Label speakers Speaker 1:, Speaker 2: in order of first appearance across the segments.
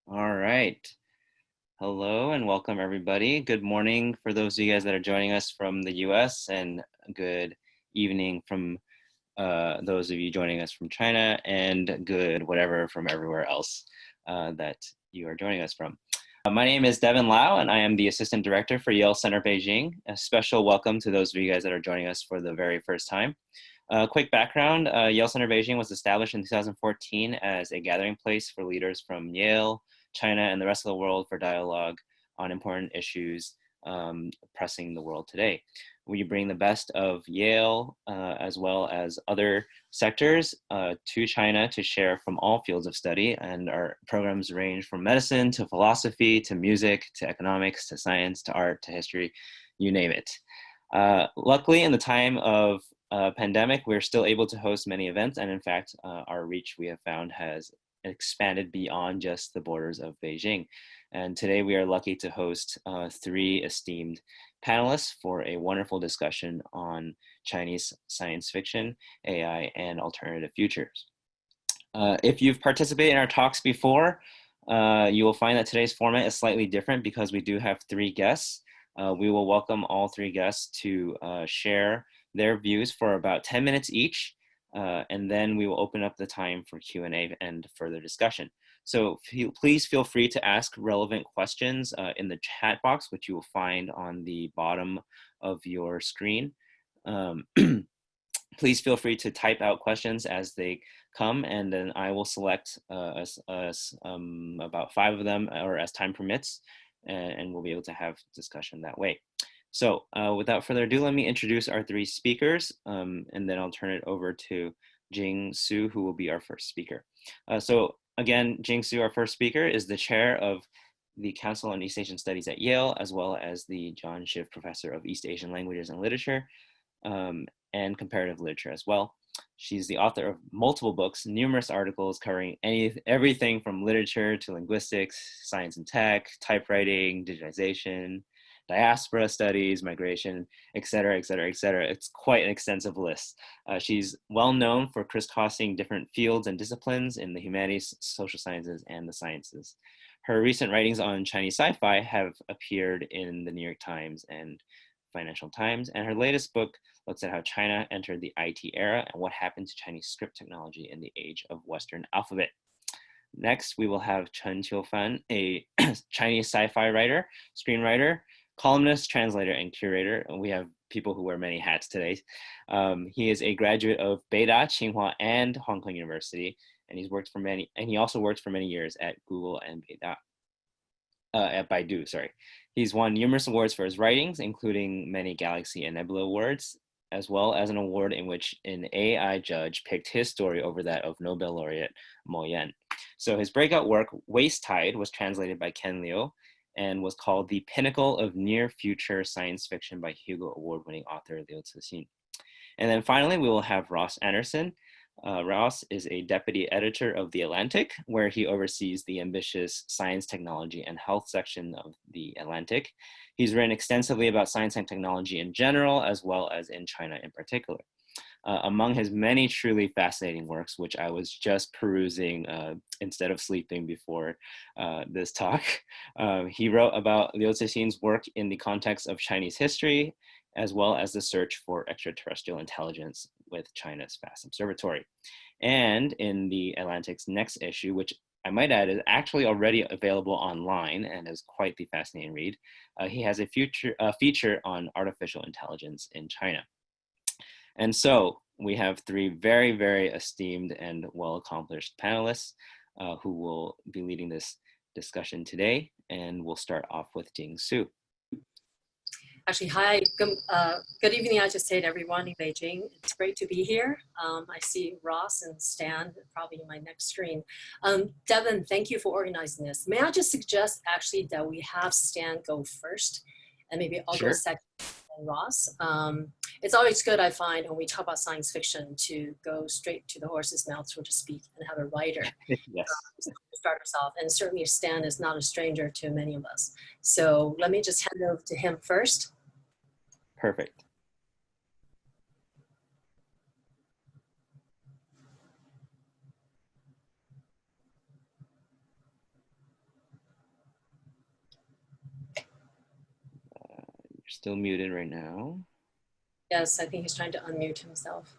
Speaker 1: All right. Hello and welcome everybody. Good morning for those of you guys that are joining us from the US and good evening from those of you joining us from China and good whatever from everywhere else that you are joining us from. My name is Devin Lau and I am the Assistant Director for Yale Center Beijing. A special welcome to those of you guys that are joining us for the very first time. Quick background, Yale Center Beijing was established in 2014 as a gathering place for leaders from Yale, China, and the rest of the world for dialogue on important issues pressing the world today. We bring the best of Yale as well as other sectors to China to share from all fields of study, and our programs range from medicine to philosophy to music to economics to science to art to history, you name it. Luckily, in the time of pandemic, we're still able to host many events, and in fact, our reach we have found has expanded beyond just the borders of Beijing. And today we are lucky to host three esteemed panelists for a wonderful discussion on Chinese science fiction, AI, and alternative futures. If you've participated in our talks before, you will find that today's format is slightly different because we do have three guests. We will welcome all three guests to share their views for about 10 minutes each, and then we will open up the time for Q&A and further discussion. So please feel free to ask relevant questions in the chat box, which you will find on the bottom of your screen. Please feel free to type out questions as they come, and then I will select about 5 of them, or as time permits, and we'll be able to have discussion that way. So without further ado, let me introduce our three speakers, and then I'll turn it over to Jing Tsu, who will be our first speaker. So again, Jing Tsu, our first speaker, is the chair of the Council on East Asian Studies at Yale, as well as the John Schiff Professor of East Asian Languages and Literature, and Comparative Literature as well. She's the author of multiple books, numerous articles covering everything from literature to linguistics, science and tech, typewriting, digitization, diaspora studies, migration, et cetera, et cetera, et cetera. It's quite an extensive list. She's well known for crisscrossing different fields and disciplines in the humanities, social sciences, and the sciences. Her recent writings on Chinese sci-fi have appeared in the New York Times and Financial Times, and her latest book looks at how China entered the IT era and what happened to Chinese script technology in the age of Western alphabet. Next, we will have Chen Qiufan, a Chinese sci-fi writer, screenwriter, columnist, translator, and curator. And we have people who wear many hats today. He is a graduate of Beida, Tsinghua, and Hong Kong University, and he also worked for many years at Google and at Baidu, sorry. He's won numerous awards for his writings, including many Galaxy and Nebula Awards, as well as an award in which an AI judge picked his story over that of Nobel laureate Mo Yan. So his breakout work, Waste Tide, was translated by Ken Liu and was called The Pinnacle of Near Future Science Fiction by Hugo Award-winning author Liu Cixin. And then finally, we will have Ross Andersen. Ross is a deputy editor of The Atlantic, where he oversees the ambitious science, technology, and health section of The Atlantic. He's written extensively about science and technology in general, as well as in China in particular. Among his many truly fascinating works, which I was just perusing instead of sleeping before this talk, he wrote about Liu Cixin's work in the context of Chinese history, as well as the search for extraterrestrial intelligence with China's Vast Observatory. And in the Atlantic's next issue, which I might add is actually already available online and is quite the fascinating read, he has a feature on artificial intelligence in China. And so we have three very, very esteemed and well-accomplished panelists who will be leading this discussion today. And we'll start off with Jing Tsu.
Speaker 2: Actually, hi, good evening, I just said everyone in Beijing. It's great to be here. I see Ross and Stan probably in my next screen. Devin, thank you for organizing this. May I just suggest actually that we have Stan go first, and maybe I'll go second and Ross. It's always good, I find, when we talk about science fiction to go straight to the horse's mouth, so to speak, and have a writer
Speaker 1: Yes.
Speaker 2: Start us off. And certainly Stan is not a stranger to many of us. So let me just hand it over to him first.
Speaker 1: Perfect. still muted right now.
Speaker 2: Yes, I think he's trying to unmute himself.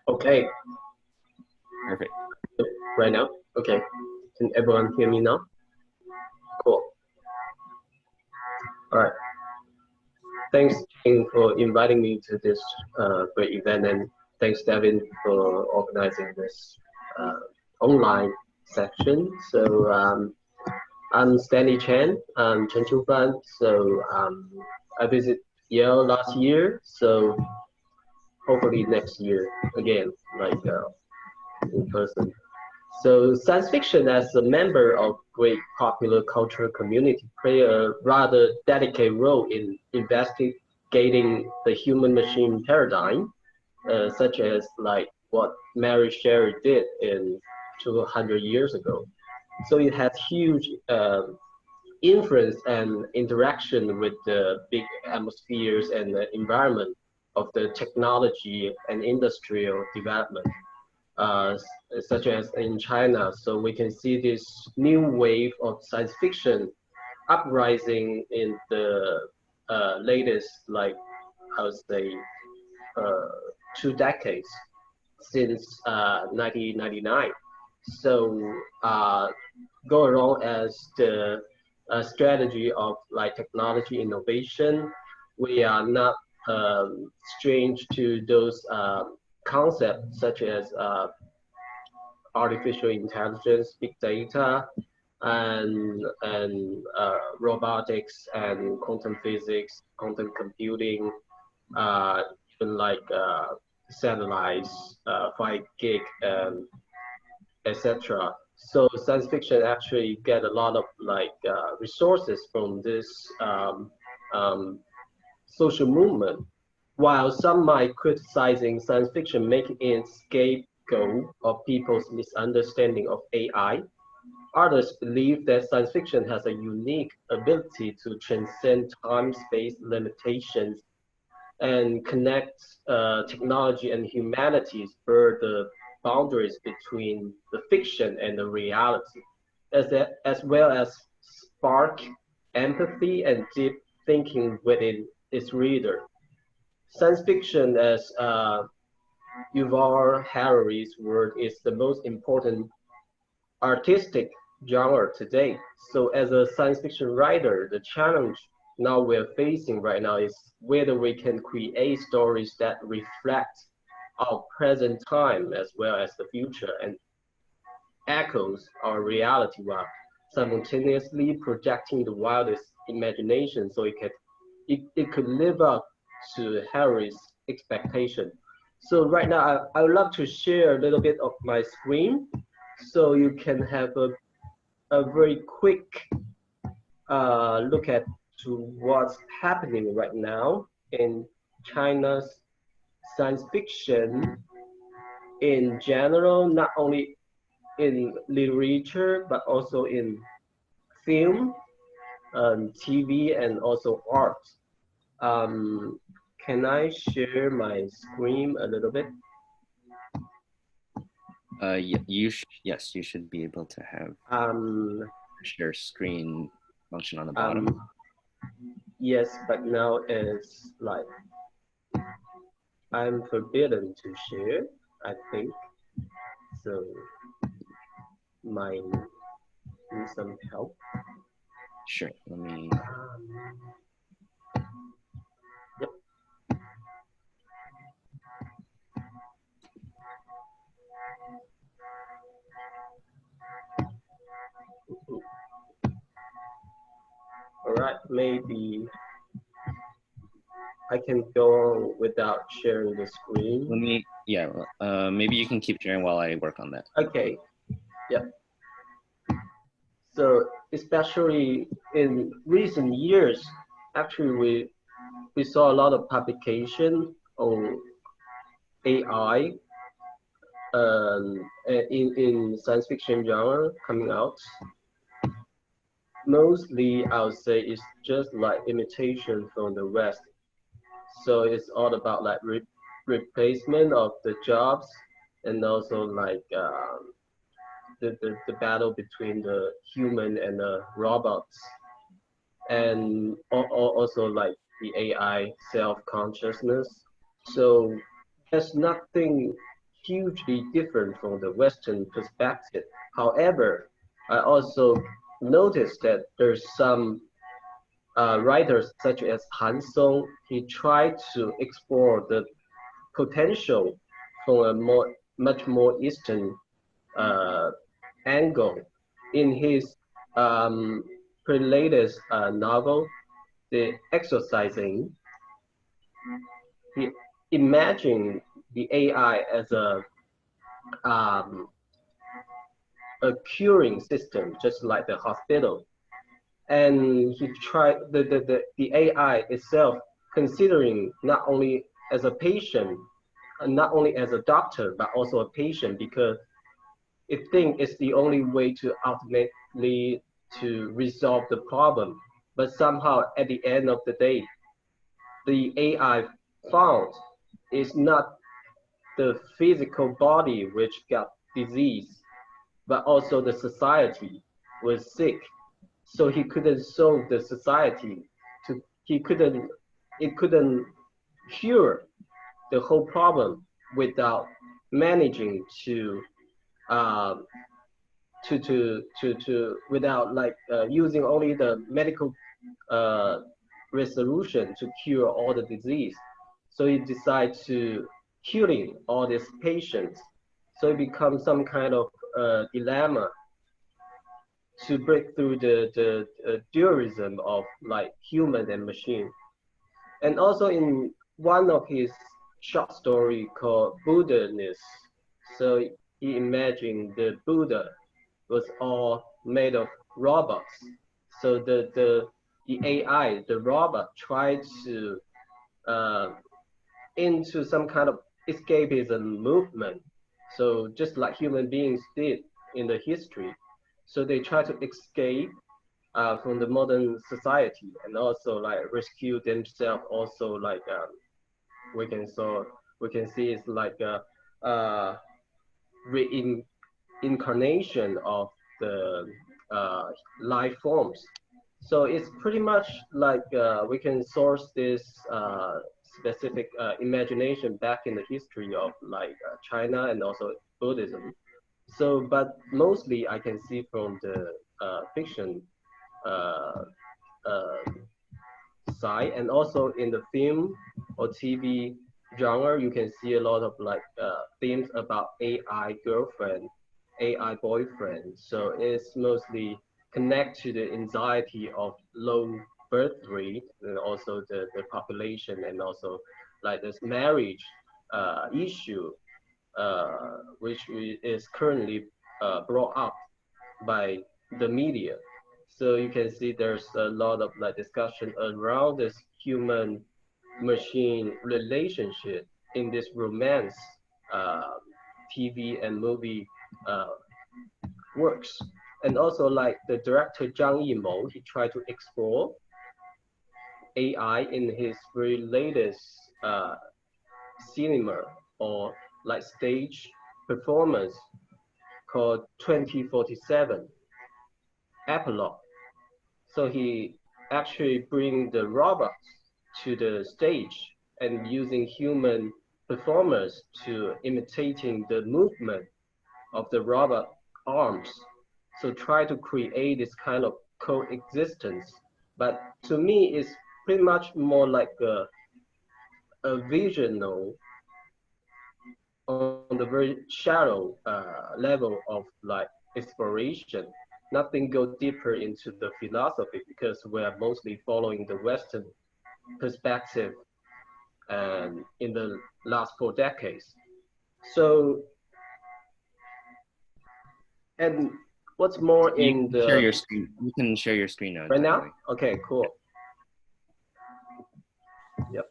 Speaker 3: Okay.
Speaker 1: Perfect.
Speaker 3: Right now? Okay. Can everyone hear me now? Cool. All right. Thanks, Jing, for inviting me to this great event, and thanks, Devin, for organizing this online section. So I'm Stanley Chan. I'm Chen Qiufan. So I visited Yale last year. So hopefully next year again, like in person. So science fiction as a member of great popular cultural community play a rather dedicated role in investigating the human-machine paradigm, such as like what Mary Shelley did in 200 years ago. So it has huge influence and interaction with the big atmospheres and the environment of the technology and industrial development. Uh, Such as in China. So we can see this new wave of science fiction uprising in the latest, like I would say, 2 decades since 1999. So go along as the strategy of like technology innovation, we are not strange to those concepts such as artificial intelligence, big data, and robotics and quantum physics, quantum computing, even like satellites, 5 gig, etc. So science fiction actually get a lot of like resources from this social movement, while some might criticizing science fiction making it scapegoat of people's misunderstanding of AI, others believe that science fiction has a unique ability to transcend time-space limitations and connect technology and humanities blur the boundaries between the fiction and the reality, as well as spark empathy and deep thinking within its reader. Science fiction, as Yuval Harari's word, is the most important artistic genre today. So as a science fiction writer, the challenge now we're facing right now is whether we can create stories that reflect our present time as well as the future and echoes our reality while simultaneously projecting the wildest imagination so it could live up to Harry's expectation. So right now, I would love to share a little bit of my screen so you can have a very quick look at to what's happening right now in China's science fiction in general, not only in literature, but also in film, TV, and also art. Um, can I share my screen a little bit?
Speaker 1: Yes, you should be able to have share screen function on the bottom.
Speaker 3: Yes, but now it's like I'm forbidden to share, I think. So might need some help.
Speaker 1: Sure, let me.
Speaker 3: Yep. All right, maybe I can go on without sharing the screen.
Speaker 1: Let me, yeah, maybe you can keep sharing while I work on that.
Speaker 3: Okay, yeah. So especially in recent years, actually we saw a lot of publication on AI in science fiction genre coming out. Mostly, I would say it's just like imitation from the West. So it's all about like replacement of the jobs and also like the battle between the human and the robots, and also like the AI self-consciousness. So there's nothing hugely different from the Western perspective. However, I also noticed that there's some writers such as Han Song. He tried to explore the potential from a much more Eastern uh, angle. In his latest novel, The Exorcising, he imagined the AI as um, a curing system, just like the hospital. And he tried the AI itself, considering not only as a patient, not only as a doctor, but also a patient, because it think it's the only way to ultimately to resolve the problem. But somehow at the end of the day, the AI found is not the physical body which got disease, but also the society was sick. So he couldn't solve the society. He couldn't. It couldn't cure the whole problem without managing uh, without like using only the medical uh, resolution to cure all the disease. So he decided to curing all these patients. So it becomes some kind of dilemma to break through the dualism of like human and machine. And also in one of his short story called Buddha-ness, so he imagined the Buddha was all made of robots. So the AI, the robot, tried to uh, into some kind of escapism movement. So just like human beings did in the history. So they try to escape from the modern society and also like rescue themselves. Also like we can so we can see it's like a reincarnation of the life forms. So it's pretty much like we can source this specific imagination back in the history of like China and also Buddhism. So, but mostly I can see from the fiction uh, uh, side, and also in the film or TV genre, you can see a lot of like themes about AI girlfriend, AI boyfriend. So it's mostly connect to the anxiety of low birth rate and also the population, and also like this marriage issue, which is currently brought up by the media. So you can see there's a lot of like discussion around this human machine relationship in this romance uh, TV and movie uh, works. And also like the director Zhang Yimou, he tried to explore AI in his very latest cinema or like stage performance called 2047 Epilogue. So he actually bring the robots to the stage and using human performers to imitating the movement of the robot arms. So try to create this kind of coexistence. But to me, it's pretty much more like a visional on the very shallow level of like exploration. Nothing go deeper into the philosophy because we're mostly following the Western perspective in the last 4 decades. So, and what's more
Speaker 1: You
Speaker 3: in
Speaker 1: can share
Speaker 3: the
Speaker 1: your screen. You can share your screen now.
Speaker 3: right now?
Speaker 1: Definitely.
Speaker 3: Okay, cool. Yep.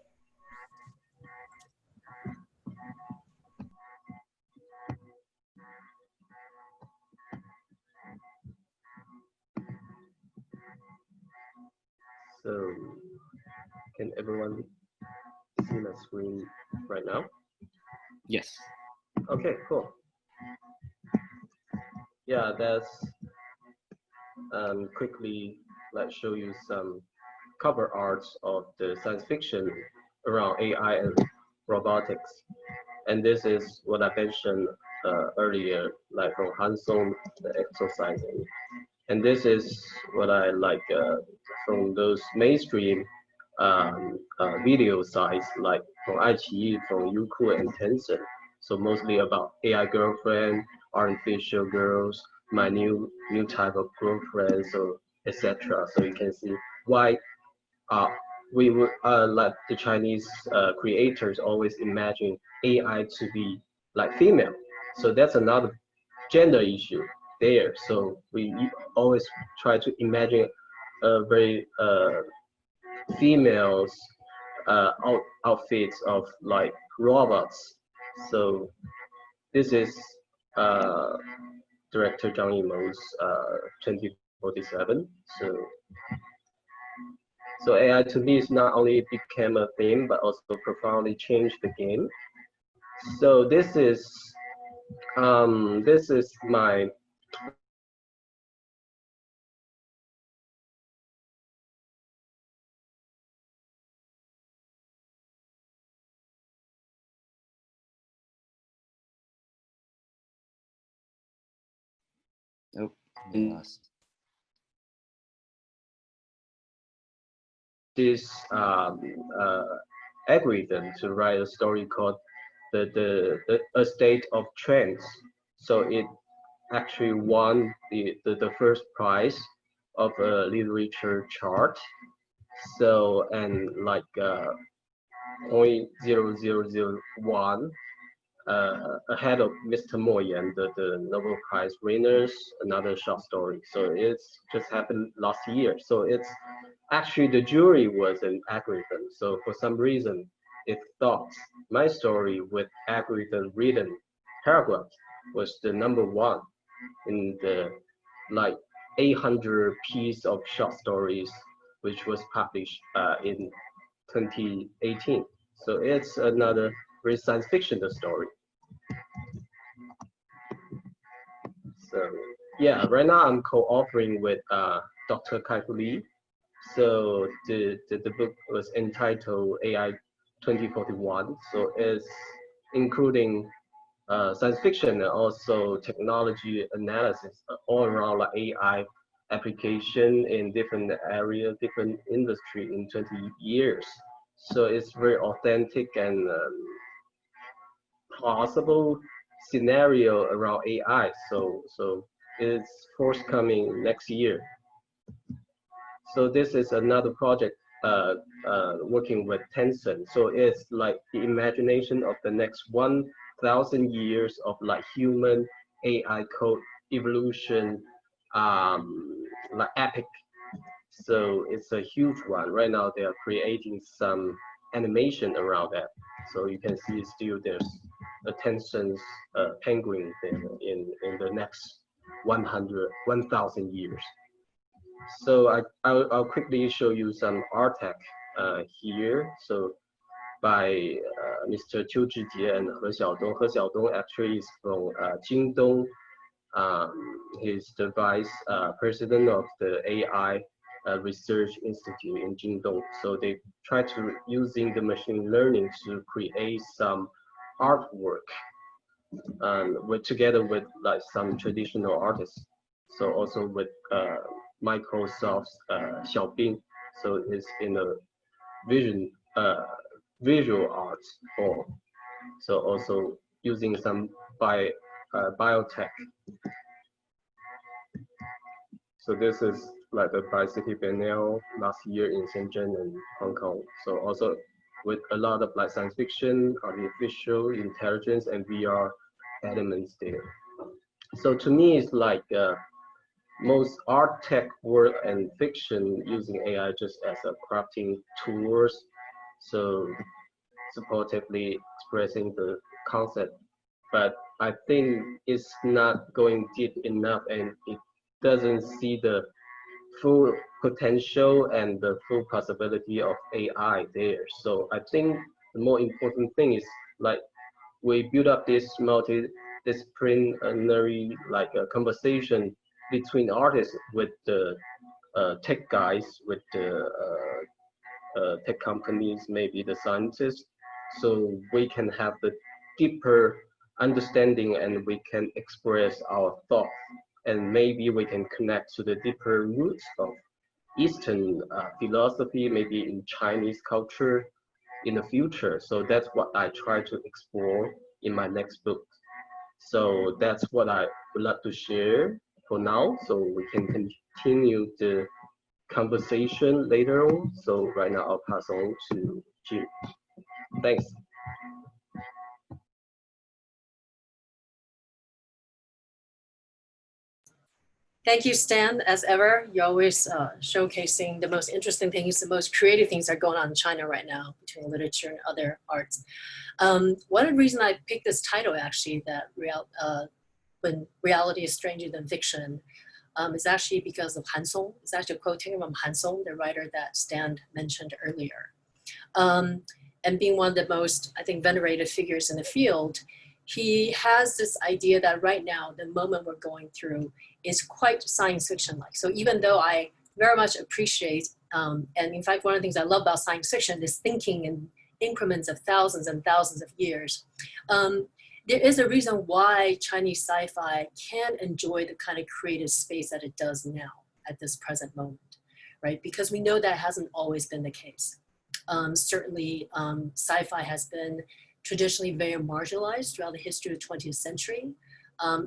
Speaker 3: So, can everyone see my screen right now?
Speaker 1: Yes.
Speaker 3: Okay, cool. yeah, that's quickly show you some cover arts of the science fiction around AI and robotics. And this is what I mentioned earlier, like from Hanson, the exercising. And this is what I like from those mainstream video sites like from iQIYI, from Youku and Tencent. So mostly about AI girlfriend, artificial girls, my new type of girlfriend, so etc. So you can see why uh, we would like the Chinese creators always imagine AI to be like female. So that's another gender issue there. So we always try to imagine a very females outfits of like robots. So this is uh, director Zhang Yimou's 2047. So AI to me is not only became a theme, but also profoundly changed the game. So this is my
Speaker 1: Oh, we lost.
Speaker 3: this algorithm to write a story called A State of Trends. So it actually won the first prize of a literature chart. So and like 0.0001 ahead of Mr. Mo Yan, the Nobel Prize winners, another short story. So it's just happened last year. So it's actually the jury was an algorithm. So for some reason, it thought my story with algorithm written paragraphs was the number one in the like 800 piece of short stories, which was published in 2018. So it's another very science fiction story. So yeah, right now I'm co-authoring with Dr. Kai-Fu Lee. So the book was entitled AI 2041. So it's including science fiction and also technology analysis all around like AI application in different area, different industry in 20 years. So it's very authentic and plausible scenario around AI. So it's forthcoming next year. So this is another project working with Tencent. So it's like the imagination of the next 1,000 years of like human AI code evolution, like epic. So it's a huge one. Right now they are creating some animation around that. So you can see still there's a Tencent penguin there in the next 1,000 years. So I'll quickly show you some art tech here. So by Mr. Qiu Zhijie and He Xiaodong. He Xiaodong actually is from Jingdong. He's the vice president of the AI Research Institute in Jingdong. So they try to using the machine learning to create some artwork together with like some traditional artists. So also with Microsoft's Xiaobing. So it's in a vision visual arts form. So also using some biotech. So this is like the Bi-City Biennial last year in Shenzhen and Hong Kong. So also with a lot of like science fiction, artificial intelligence, and VR elements there. So to me, it's like most art tech work and fiction using AI just as a crafting tools. So supportively expressing the concept, but I think it's not going deep enough and it doesn't see the full potential and the full possibility of AI there. So I think the more important thing is like we build up this interdisciplinary like a conversation between artists with the tech guys, with the tech companies, maybe the scientists, so we can have the deeper understanding and we can express our thoughts, and maybe we can connect to the deeper roots of Eastern philosophy, maybe in Chinese culture in the future. So that's what I try to explore in my next book. So that's what I would like to share for now. So we can continue the conversation later on. So right now I'll pass on to Jim. Thanks.
Speaker 2: Thank you, Stan. As ever, you're always showcasing the most interesting things, the most creative things that are going on in China right now between literature and other arts. One of the reasons I picked this title, actually, that when reality is stranger than fiction, is actually because of Han Song. It's actually a quote taken from Han Song, the writer that Stan mentioned earlier. And being one of the most, I think, venerated figures in the field, he has this idea that right now, the moment we're going through is quite science fiction-like. So even though I very much appreciate, and in fact, one of the things I love about science fiction is thinking in increments of thousands and thousands of years. There is a reason why Chinese sci-fi can enjoy the kind of creative space that it does now at this present moment, right? Because we know that hasn't always been the case. Certainly, sci-fi has been traditionally very marginalized throughout the history of the 20th century,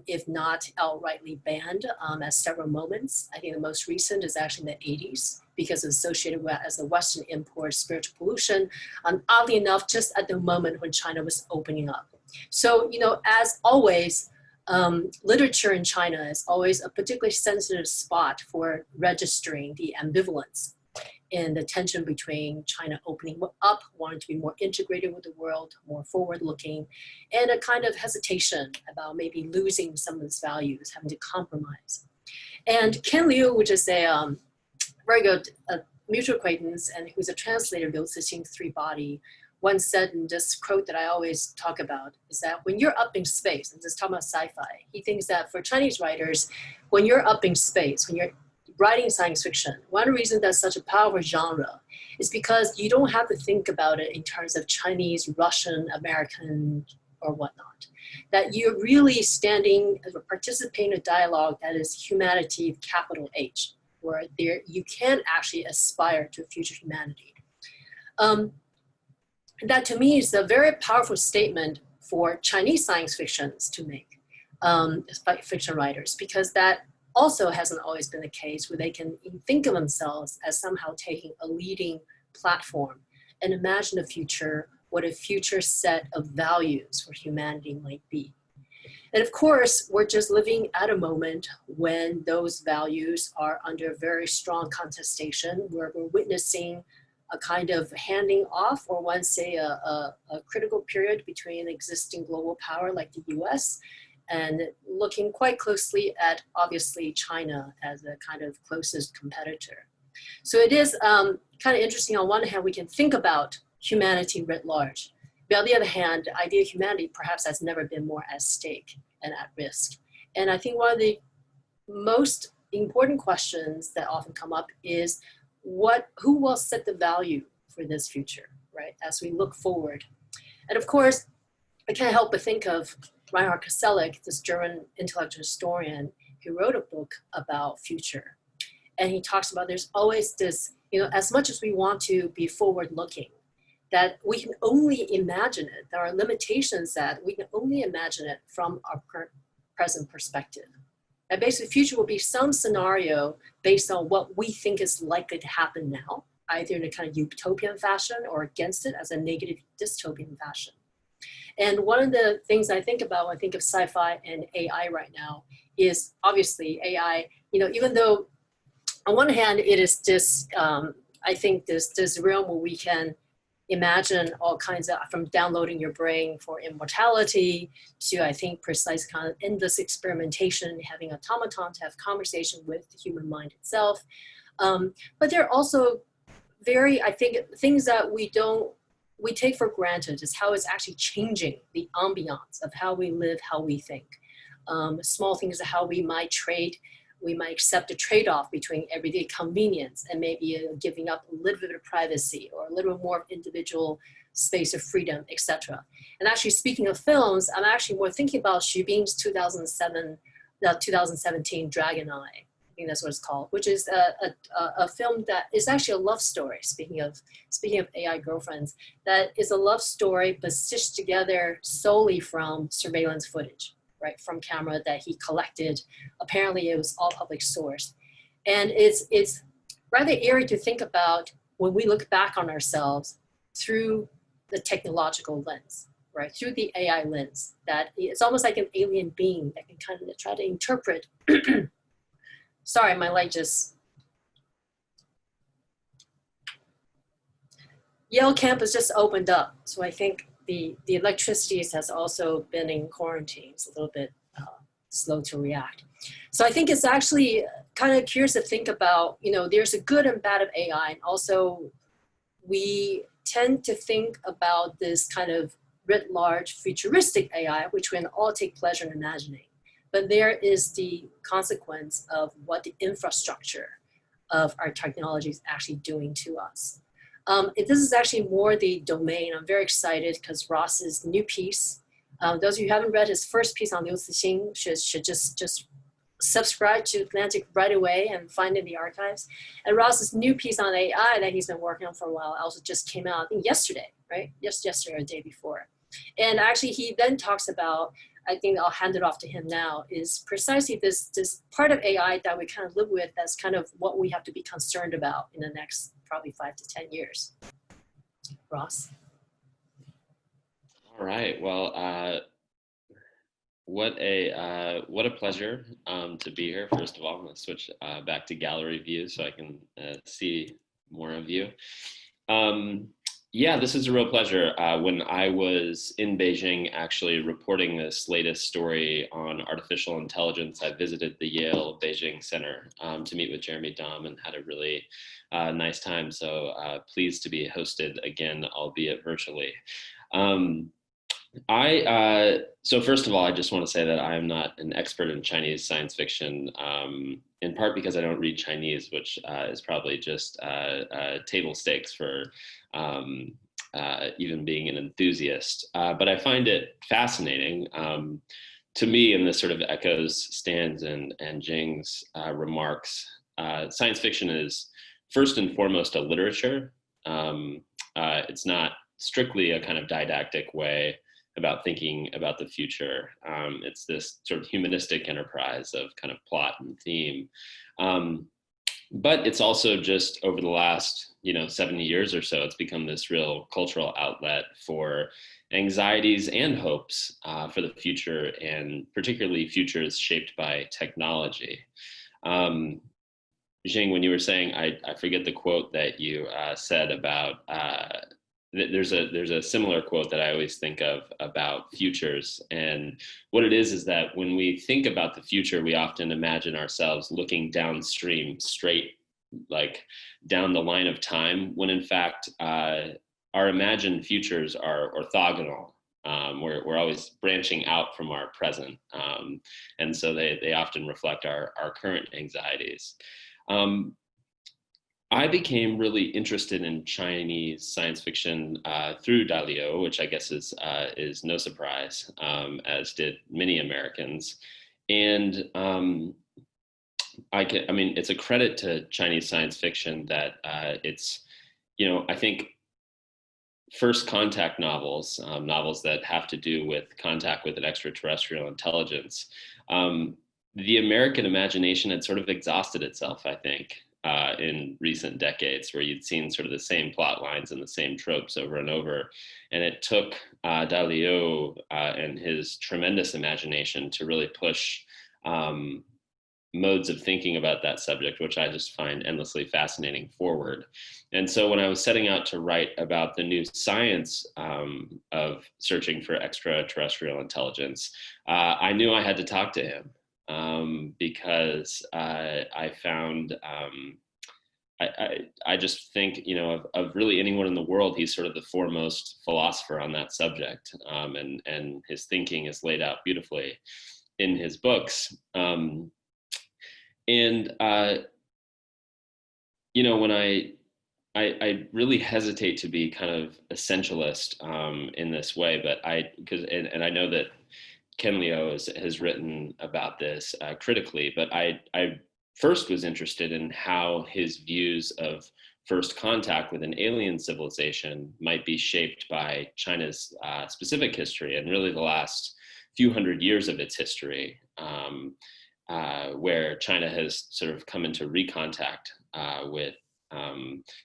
Speaker 2: if not outrightly banned at several moments. I think the most recent is actually in the 80s because it's associated with, as the Western import, spiritual pollution, oddly enough, just at the moment when China was opening up. So, you know, as always, literature in China is always a particularly sensitive spot for registering the ambivalence and the tension between China opening up, wanting to be more integrated with the world, more forward-looking, and a kind of hesitation about maybe losing some of its values, having to compromise. And Ken Liu, which is a very good mutual acquaintance and who's a translator of Liu Cixin's Three Body, once said in this quote that I always talk about is that when you're up in space, and this is talking about sci-fi, he thinks that for Chinese writers, when you're up in space, when you're writing science fiction, one reason that's such a powerful genre is because you don't have to think about it in terms of Chinese, Russian, American, or whatnot. That you're really standing as a participating in a dialogue that is humanity, capital H, where there you can actually aspire to a future humanity. That to me is a very powerful statement for Chinese science fictions to make, fiction writers, because that also hasn't always been the case where they can think of themselves as somehow taking a leading platform and imagine a future, what a future set of values for humanity might be. And of course, we're just living at a moment when those values are under very strong contestation, where we're witnessing a kind of handing off, or one say a critical period between existing global power like the US, and looking quite closely at, obviously, China as a kind of closest competitor. So it is kind of interesting. On one hand, we can think about humanity writ large. But on the other hand, the idea of humanity perhaps has never been more at stake and at risk. And I think one of the most important questions that often come up is who will set the value for this future, right, as we look forward. And of course, I can't help but think of Reinhard Koselleck, this German intellectual historian, who wrote a book about future. And he talks about there's always this, you know, as much as we want to be forward-looking, that we can only imagine it. There are limitations that we can only imagine it from our current present perspective. And basically, the future will be some scenario based on what we think is likely to happen now, either in a kind of utopian fashion or against it as a negative dystopian fashion. And one of the things I think about when I think of sci-fi and AI right now is obviously AI, you know, even though on one hand it is this, I think this realm where we can imagine all kinds of, from downloading your brain for immortality to, I think, precise kind of endless experimentation, having automaton to have conversation with the human mind itself. But there are also very, I think, things that we don't we take for granted is how it's actually changing the ambiance of how we live, how we think. Small things of how we might accept a trade-off between everyday convenience and maybe giving up a little bit of privacy or a little bit more individual space of freedom, etc. And actually, speaking of films, I'm actually more thinking about Xu Bing's 2017 Dragon Eye. I think that's what it's called, which is a film that is actually a love story. Speaking of AI girlfriends, that is a love story, but stitched together solely from surveillance footage, right, from camera that he collected. Apparently, it was all public source, and it's rather eerie to think about when we look back on ourselves through the technological lens, right, through the AI lens. That it's almost like an alien being that can kind of try to interpret. Sorry, my light just. Yale campus just opened up, so I think the electricity has also been in quarantine. It's a little bit slow to react. So I think it's actually kind of curious to think about, there's a good and bad of AI, and also we tend to think about this kind of writ large futuristic AI, which we can all take pleasure in imagining. But there is the consequence of what the infrastructure of our technology is actually doing to us. This is actually more the domain. I'm very excited because Ross's new piece, those of you who haven't read his first piece on Liu Cixin should just subscribe to Atlantic right away and find it in the archives. And Ross's new piece on AI that he's been working on for a while also just came out, I think yesterday, right? Just yesterday or the day before. And actually he then talks about, I think I'll hand it off to him now, is precisely this part of AI that we kind of live with. That's kind of what we have to be concerned about in the next probably 5 to 10 years. Ross?
Speaker 4: All right, well, what a pleasure to be here. First of all, I'm gonna switch back to gallery view so I can see more of you. Yeah, this is a real pleasure. When I was in Beijing actually reporting this latest story on artificial intelligence, I visited the Yale Beijing Center to meet with Jeremy Dom and had a really nice time. So pleased to be hosted again, albeit virtually. So first of all, I just want to say that I am not an expert in Chinese science fiction, in part because I don't read Chinese, which is probably just table stakes for even being an enthusiast. But I find it fascinating. To me, and this sort of echoes Stan's and Jing's remarks, science fiction is first and foremost a literature. It's not strictly a kind of didactic way about thinking about the future. It's this sort of humanistic enterprise of kind of plot and theme. But it's also just over the last 70 years or so, it's become this real cultural outlet for anxieties and hopes for the future, and particularly futures shaped by technology. Jing, when you were saying, I forget the quote that you said about, there's a similar quote that I always think of about futures. And what it is that when we think about the future, we often imagine ourselves looking downstream, straight, like down the line of time, when in fact, our imagined futures are orthogonal. We're always branching out from our present. And so they often reflect our current anxieties. I became really interested in Chinese science fiction through Dalio, which I guess is no surprise, as did many Americans. And it's a credit to Chinese science fiction that it's, I think first contact novels, novels that have to do with contact with an extraterrestrial intelligence. The American imagination had sort of exhausted itself, I think. In recent decades, where you'd seen sort of the same plot lines and the same tropes over and over. And it took Dalio and his tremendous imagination to really push modes of thinking about that subject, which I just find endlessly fascinating, forward. And so when I was setting out to write about the new science of searching for extraterrestrial intelligence, I knew I had to talk to him. Because I found I just think, you know, of really anyone in the world, he's sort of the foremost philosopher on that subject, and his thinking is laid out beautifully in his books. You know, when I really hesitate to be kind of essentialist in this way, but and I know that Ken Liu has written about this critically, but I first was interested in how his views of first contact with an alien civilization might be shaped by China's specific history and really the last few hundred years of its history, where China has sort of come into recontact with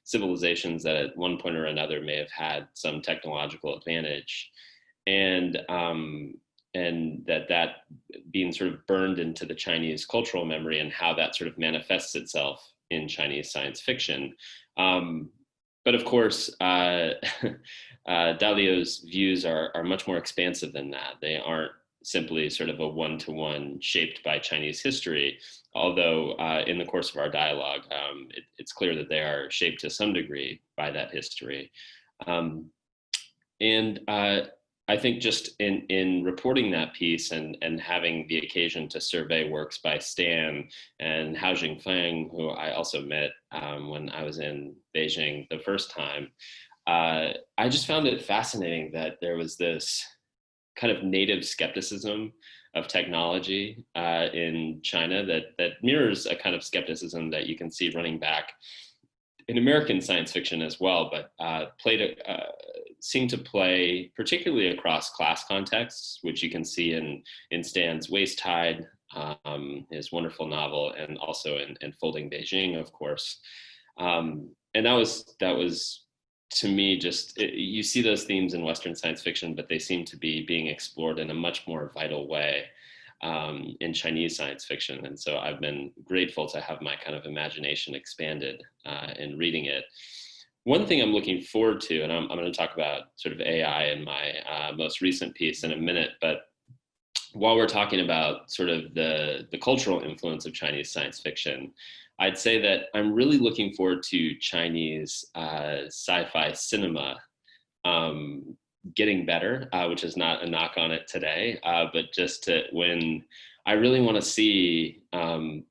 Speaker 4: civilizations that at one point or another may have had some technological advantage, and that being sort of burned into the Chinese cultural memory and how that sort of manifests itself in Chinese science fiction. But of course, Daliu's views are much more expansive than that. They aren't simply sort of a one-to-one shaped by Chinese history, although in the course of our dialogue, it's clear that they are shaped to some degree by that history. I think just in reporting that piece and having the occasion to survey works by Stan and Hao Jingfeng, who I also met when I was in Beijing the first time, I just found it fascinating that there was this kind of native skepticism of technology in China that mirrors a kind of skepticism that you can see running back in American science fiction as well, but seemed to play particularly across class contexts, which you can see in Stan's Waste Tide, his wonderful novel, and also in Folding Beijing, of course. And that was to me, you see those themes in Western science fiction, but they seem to be being explored in a much more vital way in Chinese science fiction. And so I've been grateful to have my kind of imagination expanded in reading it. One thing I'm looking forward to, and I'm going to talk about sort of AI in my most recent piece in a minute, but while we're talking about sort of the cultural influence of Chinese science fiction, I'd say that I'm really looking forward to Chinese sci-fi cinema getting better, which is not a knock on it today, but just when I really want to see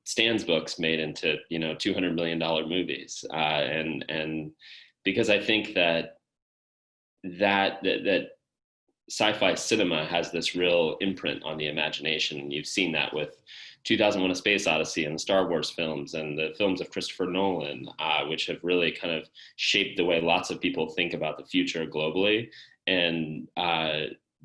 Speaker 4: Stan's books made into, you know, $200 million movies, and because I think that sci-fi cinema has this real imprint on the imagination. You've seen that with 2001: A Space Odyssey and the Star Wars films and the films of Christopher Nolan, which have really kind of shaped the way lots of people think about the future globally. And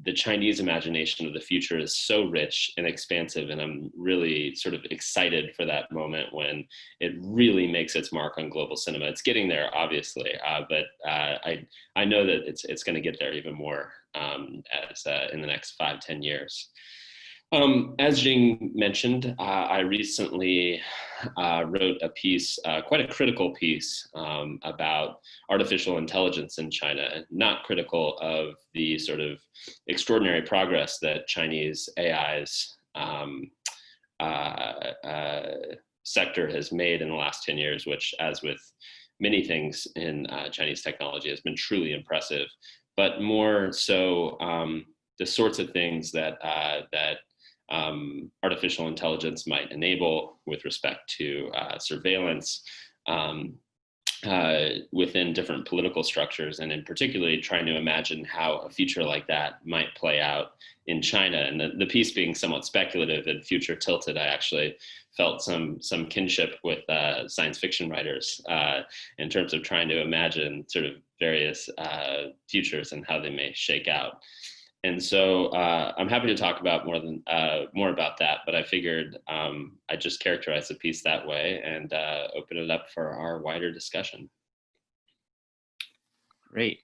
Speaker 4: the Chinese imagination of the future is so rich and expansive, and I'm really sort of excited for that moment when it really makes its mark on global cinema. It's getting there, obviously, but I know that it's going to get there even more as in the next 5-10 years. As Jing mentioned, I recently wrote a piece, quite a critical piece, about artificial intelligence in China, not critical of the sort of extraordinary progress that Chinese AI's sector has made in the last 10 years, which, as with many things in Chinese technology, has been truly impressive, but more so the sorts of things that artificial intelligence might enable with respect to surveillance within different political structures, and in particularly trying to imagine how a future like that might play out in China. And the piece being somewhat speculative and future tilted, I actually felt some kinship with science fiction writers in terms of trying to imagine sort of various futures and how they may shake out. And so I'm happy to talk about more about that, but I figured I'd just characterize the piece that way and open it up for our wider discussion.
Speaker 1: Great.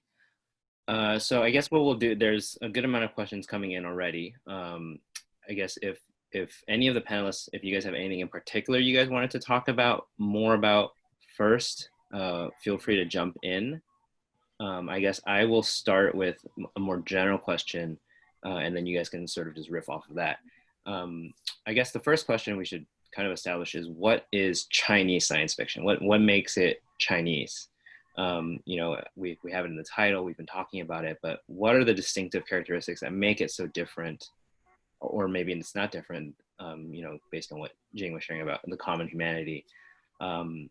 Speaker 1: So I guess what we'll do, there's a good amount of questions coming in already. I guess if any of the panelists, if you guys have anything in particular you guys wanted to talk about more about first, feel free to jump in. I guess I will start with a more general question, and then you guys can sort of just riff off of that. I guess the first question we should kind of establish is, what is Chinese science fiction? What makes it Chinese? We have it in the title, we've been talking about it, but what are the distinctive characteristics that make it so different, or maybe it's not different, based on what Jing was sharing about the common humanity, than,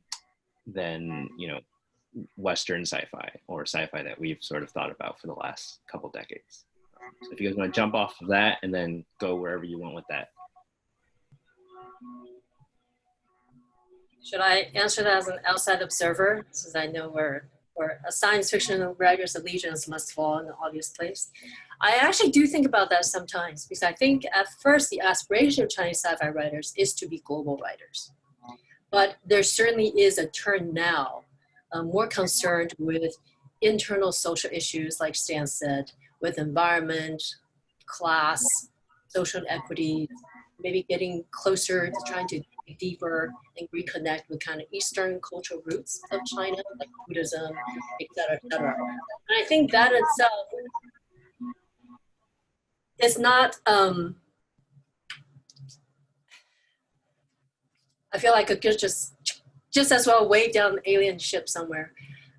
Speaker 1: Western sci-fi or sci-fi that we've sort of thought about for the last couple decades. So if you guys want to jump off of that and then go wherever you want with that.
Speaker 2: Should I answer that as an outside observer, since I know where a science fiction writer's allegiance must fall in the obvious place? I actually do think about that sometimes, because I think at first the aspiration of Chinese sci-fi writers is to be global writers. But there certainly is a turn now, more concerned with internal social issues, like Stan said, with environment, class, social equity, maybe getting closer to trying to dig deeper and reconnect with kind of Eastern cultural roots of China, like Buddhism, et cetera, et cetera. And I think that itself is not, I feel like I could just as well wave down an alien ship somewhere.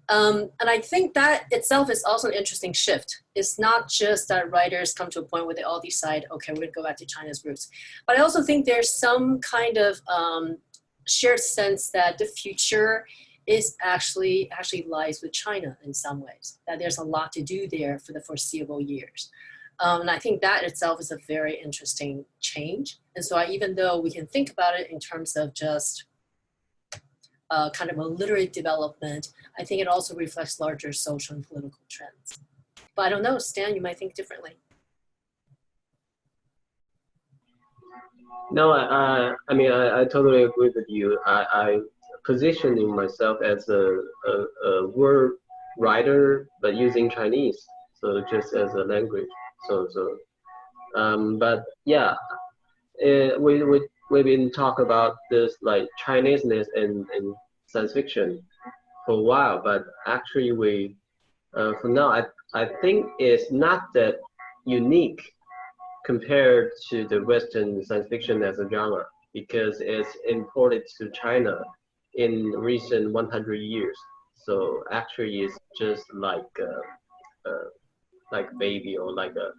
Speaker 2: And I think that itself is also an interesting shift. It's not just that writers come to a point where they all decide, okay, we're gonna go back to China's roots. But I also think there's some kind of shared sense that the future is actually lies with China in some ways, that there's a lot to do there for the foreseeable years. And I think that itself is a very interesting change. And so even though we can think about it in terms of just kind of a literary development, I think it also reflects larger social and political trends. But I don't know, Stan, you might think differently.
Speaker 3: No, I mean, I totally agree with you. I positioning myself as a word writer, but using Chinese, so just as a language. But yeah, we've been talk about this like Chineseness in science fiction for a while, but actually for now I think it's not that unique compared to the Western science fiction as a genre, because it's imported to China in recent 100 years. So actually it's just like a baby or like a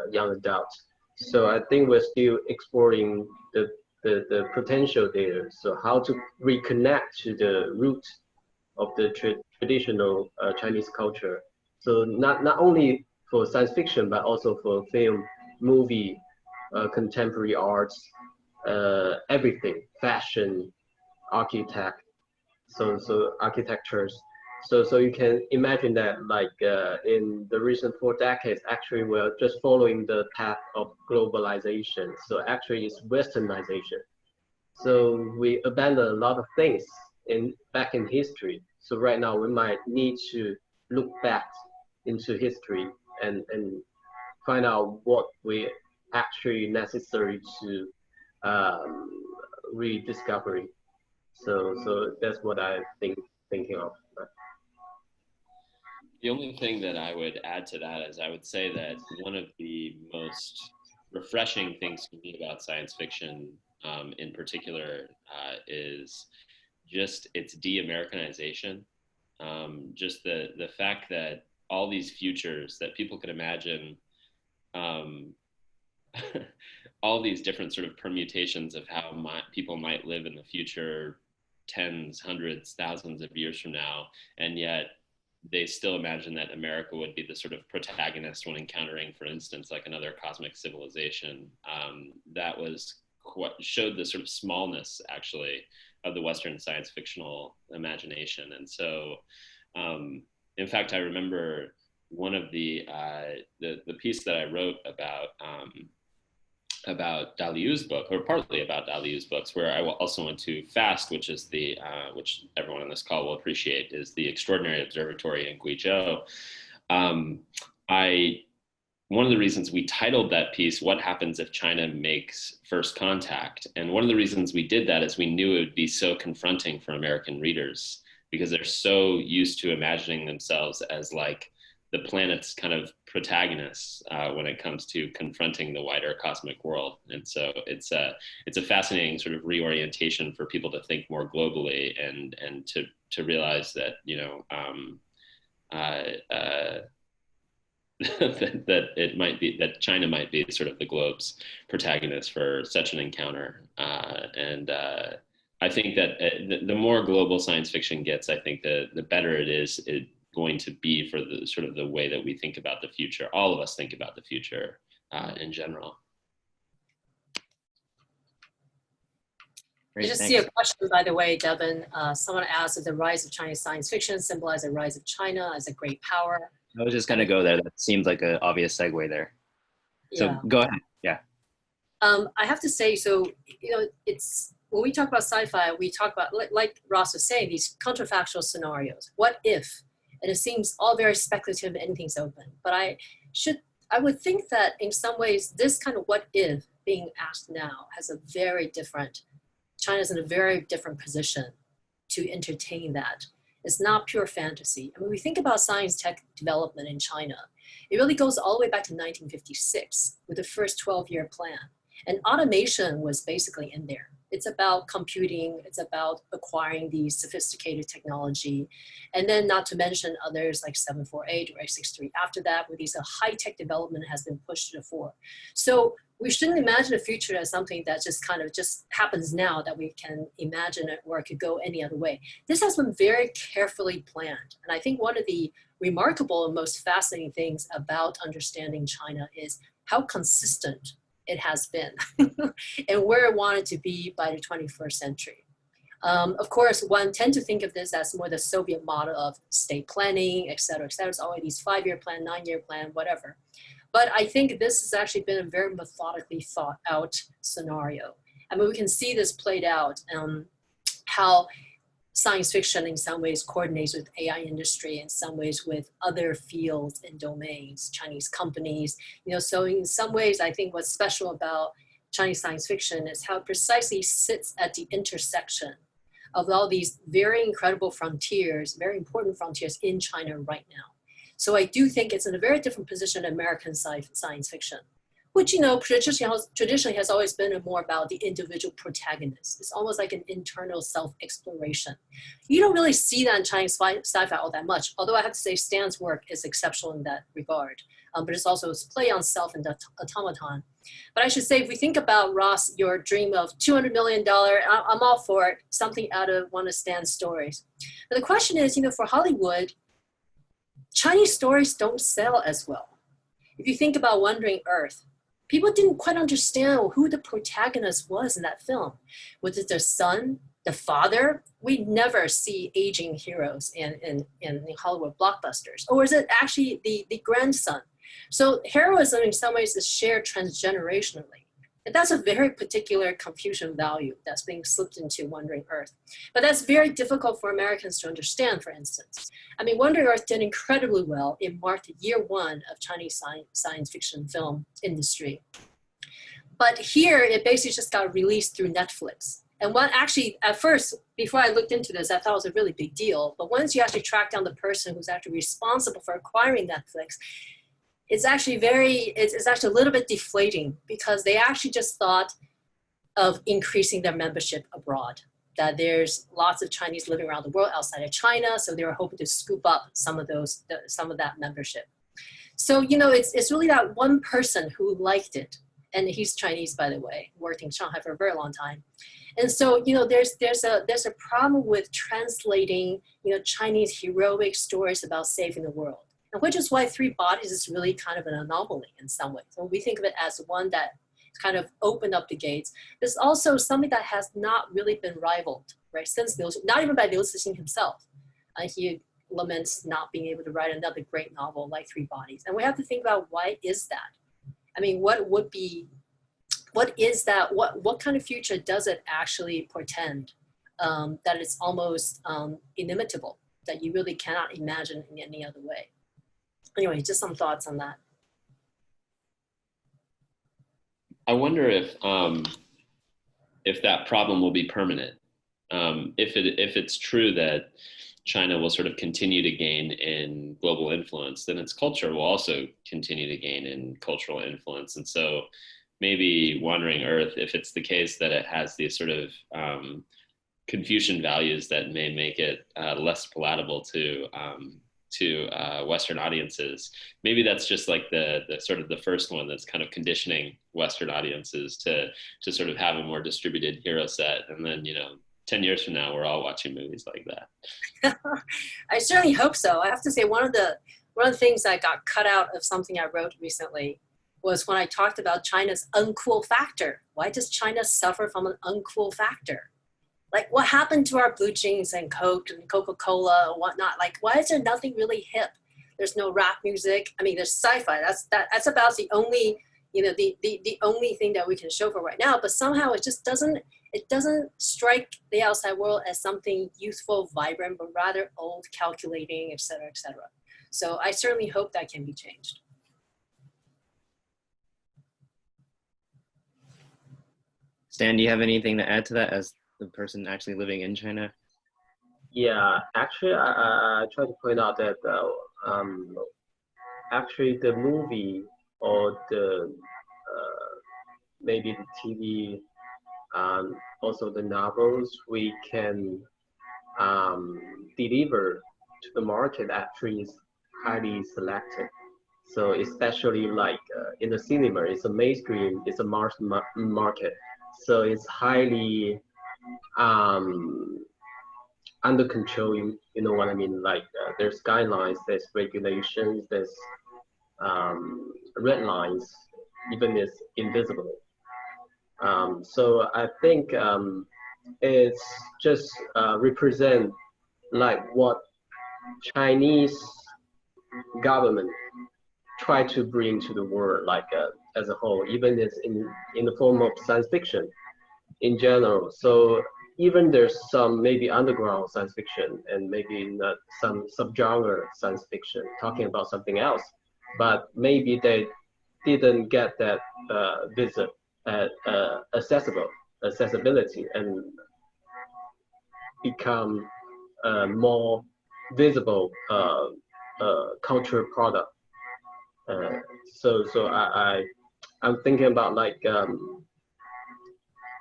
Speaker 3: young adult. So I think we're still exploring the potential there. So how to reconnect to the root of the traditional Chinese culture. So not only for science fiction, but also for film, movie, contemporary arts, everything, fashion, architect, so architectures. So you can imagine that like in the recent 4 decades, actually we're just following the path of globalization. So actually it's westernization. So we abandon a lot of things back in history. So right now we might need to look back into history and find out what we actually necessary to rediscovery. So that's what I thinking of.
Speaker 4: The only thing that I would add to that is I would say that one of the most refreshing things to me about science fiction in particular is just its de-Americanization. Just the fact that all these futures that people could imagine, all these different sort of permutations of how people might live in the future, tens, hundreds, thousands of years from now, and yet they still imagine that America would be the sort of protagonist when encountering, for instance, like another cosmic civilization. That was what showed the sort of smallness, actually, of the Western science fictional imagination. And so, in fact, I remember one of the piece that I wrote about Daliu's book, or partly about Daliu's books, where I also went to FAST, which is which everyone on this call will appreciate, is the Extraordinary Observatory in Guizhou. One of the reasons we titled that piece, "What Happens if China Makes First Contact?" And one of the reasons we did that is we knew it would be so confronting for American readers, because they're so used to imagining themselves as like the planet's kind of protagonists when it comes to confronting the wider cosmic world. And so it's a fascinating sort of reorientation for people to think more globally and to realize that, that it might be that China might be sort of the globe's protagonist for such an encounter. I think that the more global science fiction gets, I think the better it is going to be for the sort of the way that we think about the future. All of us think about the future in general.
Speaker 2: I just see a question, by the way, Devin. Someone asked if the rise of Chinese science fiction symbolizes the rise of China as a great power.
Speaker 1: I was just going to go there. That seemed like an obvious segue there. So
Speaker 2: Yeah.
Speaker 1: go ahead. Yeah.
Speaker 2: I have to say, so, it's, when we talk about sci-fi, we talk about, like Ross was saying, these counterfactual scenarios. What if? And it seems all very speculative, anything's open. But I would think that in some ways, this kind of what if being asked now has a very different, China's in a very different position to entertain that. It's not pure fantasy. I mean, we think about science tech development in China. It really goes all the way back to 1956 with the first 12-year plan. And automation was basically in there. It's about computing, it's about acquiring these sophisticated technology. And then not to mention others like 748 or 863 after that, where these high-tech development has been pushed to the fore. So we shouldn't imagine the future as something that just kind of just happens now that we can imagine it or it could go any other way. This has been very carefully planned. And I think one of the remarkable and most fascinating things about understanding China is how consistent it has been and where it wanted to be by the 21st century. Of course, one tend to think of this as more the Soviet model of state planning, et cetera, et cetera. It's always these 5-year plan, 9-year plan, whatever. But I think this has actually been a very methodically thought out scenario. I mean, we can see this played out, how science fiction in some ways coordinates with AI industry, in some ways with other fields and domains, Chinese companies. So in some ways, I think what's special about Chinese science fiction is how it precisely sits at the intersection of all these very incredible frontiers, very important frontiers in China right now. So I do think it's in a very different position than American science fiction, which, traditionally has always been more about the individual protagonist. It's almost like an internal self-exploration. You don't really see that in Chinese sci-fi all that much, although I have to say Stan's work is exceptional in that regard. But it's also its play on self and automaton. But I should say, if we think about, Ross, your dream of $200 million, I'm all for it, something out of one of Stan's stories. But the question is, for Hollywood, Chinese stories don't sell as well. If you think about Wandering Earth, people didn't quite understand who the protagonist was in that film. Was it the son, the father? We never see aging heroes in Hollywood blockbusters. Or is it actually the grandson? So heroism in some ways is shared transgenerationally. And that's a very particular Confucian value that's being slipped into Wandering Earth. But that's very difficult for Americans to understand, for instance. I mean, Wandering Earth did incredibly well. It marked year 1 of Chinese science fiction film industry. But here, it basically just got released through Netflix. And actually, at first, before I looked into this, I thought it was a really big deal. But once you actually track down the person who's actually responsible for acquiring Netflix, it's actually it's actually a little bit deflating, because they actually just thought of increasing their membership abroad, that there's lots of Chinese living around the world outside of China. So they were hoping to scoop up some of that membership. So, it's really that one person who liked it. And he's Chinese, by the way, worked in Shanghai for a very long time. And so, there's a problem with translating, Chinese heroic stories about saving the world. And which is why Three Bodies is really kind of an anomaly in some ways. So we think of it as one that kind of opened up the gates. There's also something that has not really been rivaled, right? Since not even by Liu Cixin himself. He laments not being able to write another great novel like Three Bodies. And we have to think about, why is that? I mean, what is that? What kind of future does it actually portend, that it's almost inimitable, that you really cannot imagine in any other way? Anyway, just some thoughts on that.
Speaker 4: I wonder if that problem will be permanent. If it's true that China will sort of continue to gain in global influence, then its culture will also continue to gain in cultural influence. And so maybe Wandering Earth, if it's the case that it has these sort of Confucian values that may make it less palatable to Western audiences, maybe that's just like the sort of the first one that's kind of conditioning Western audiences to sort of have a more distributed hero set. And then, 10 years from now, we're all watching movies like that.
Speaker 2: I certainly hope so. I have to say, one of the things that got cut out of something I wrote recently was when I talked about China's uncool factor. Why does China suffer from an uncool factor? Like, what happened to our blue jeans and Coke and Coca-Cola and whatnot? Like, why is there nothing really hip? There's no rap music. I mean, there's sci-fi. That's about the only, the only thing that we can show for right now. But somehow it just doesn't strike the outside world as something youthful, vibrant, but rather old, calculating, et cetera, et cetera. So I certainly hope that can be changed.
Speaker 1: Stan, do you have anything to add to that as the person actually living in China?
Speaker 3: Yeah, actually, I try to point out that actually the movie or the maybe the TV, also the novels we can deliver to the market actually is highly selective. So especially like in the cinema, it's a mainstream, it's a mass market. So it's highly under control, you know what I mean? Like there's guidelines, there's regulations, there's red lines, even it's invisible. So I think it's just represent like what Chinese government try to bring to the world, like as a whole, even it's in the form of science fiction in general. So even there's some maybe underground science fiction and maybe not some subgenre science fiction talking about something else, but maybe they didn't get that accessibility and become more visible cultural product. So I'm thinking about like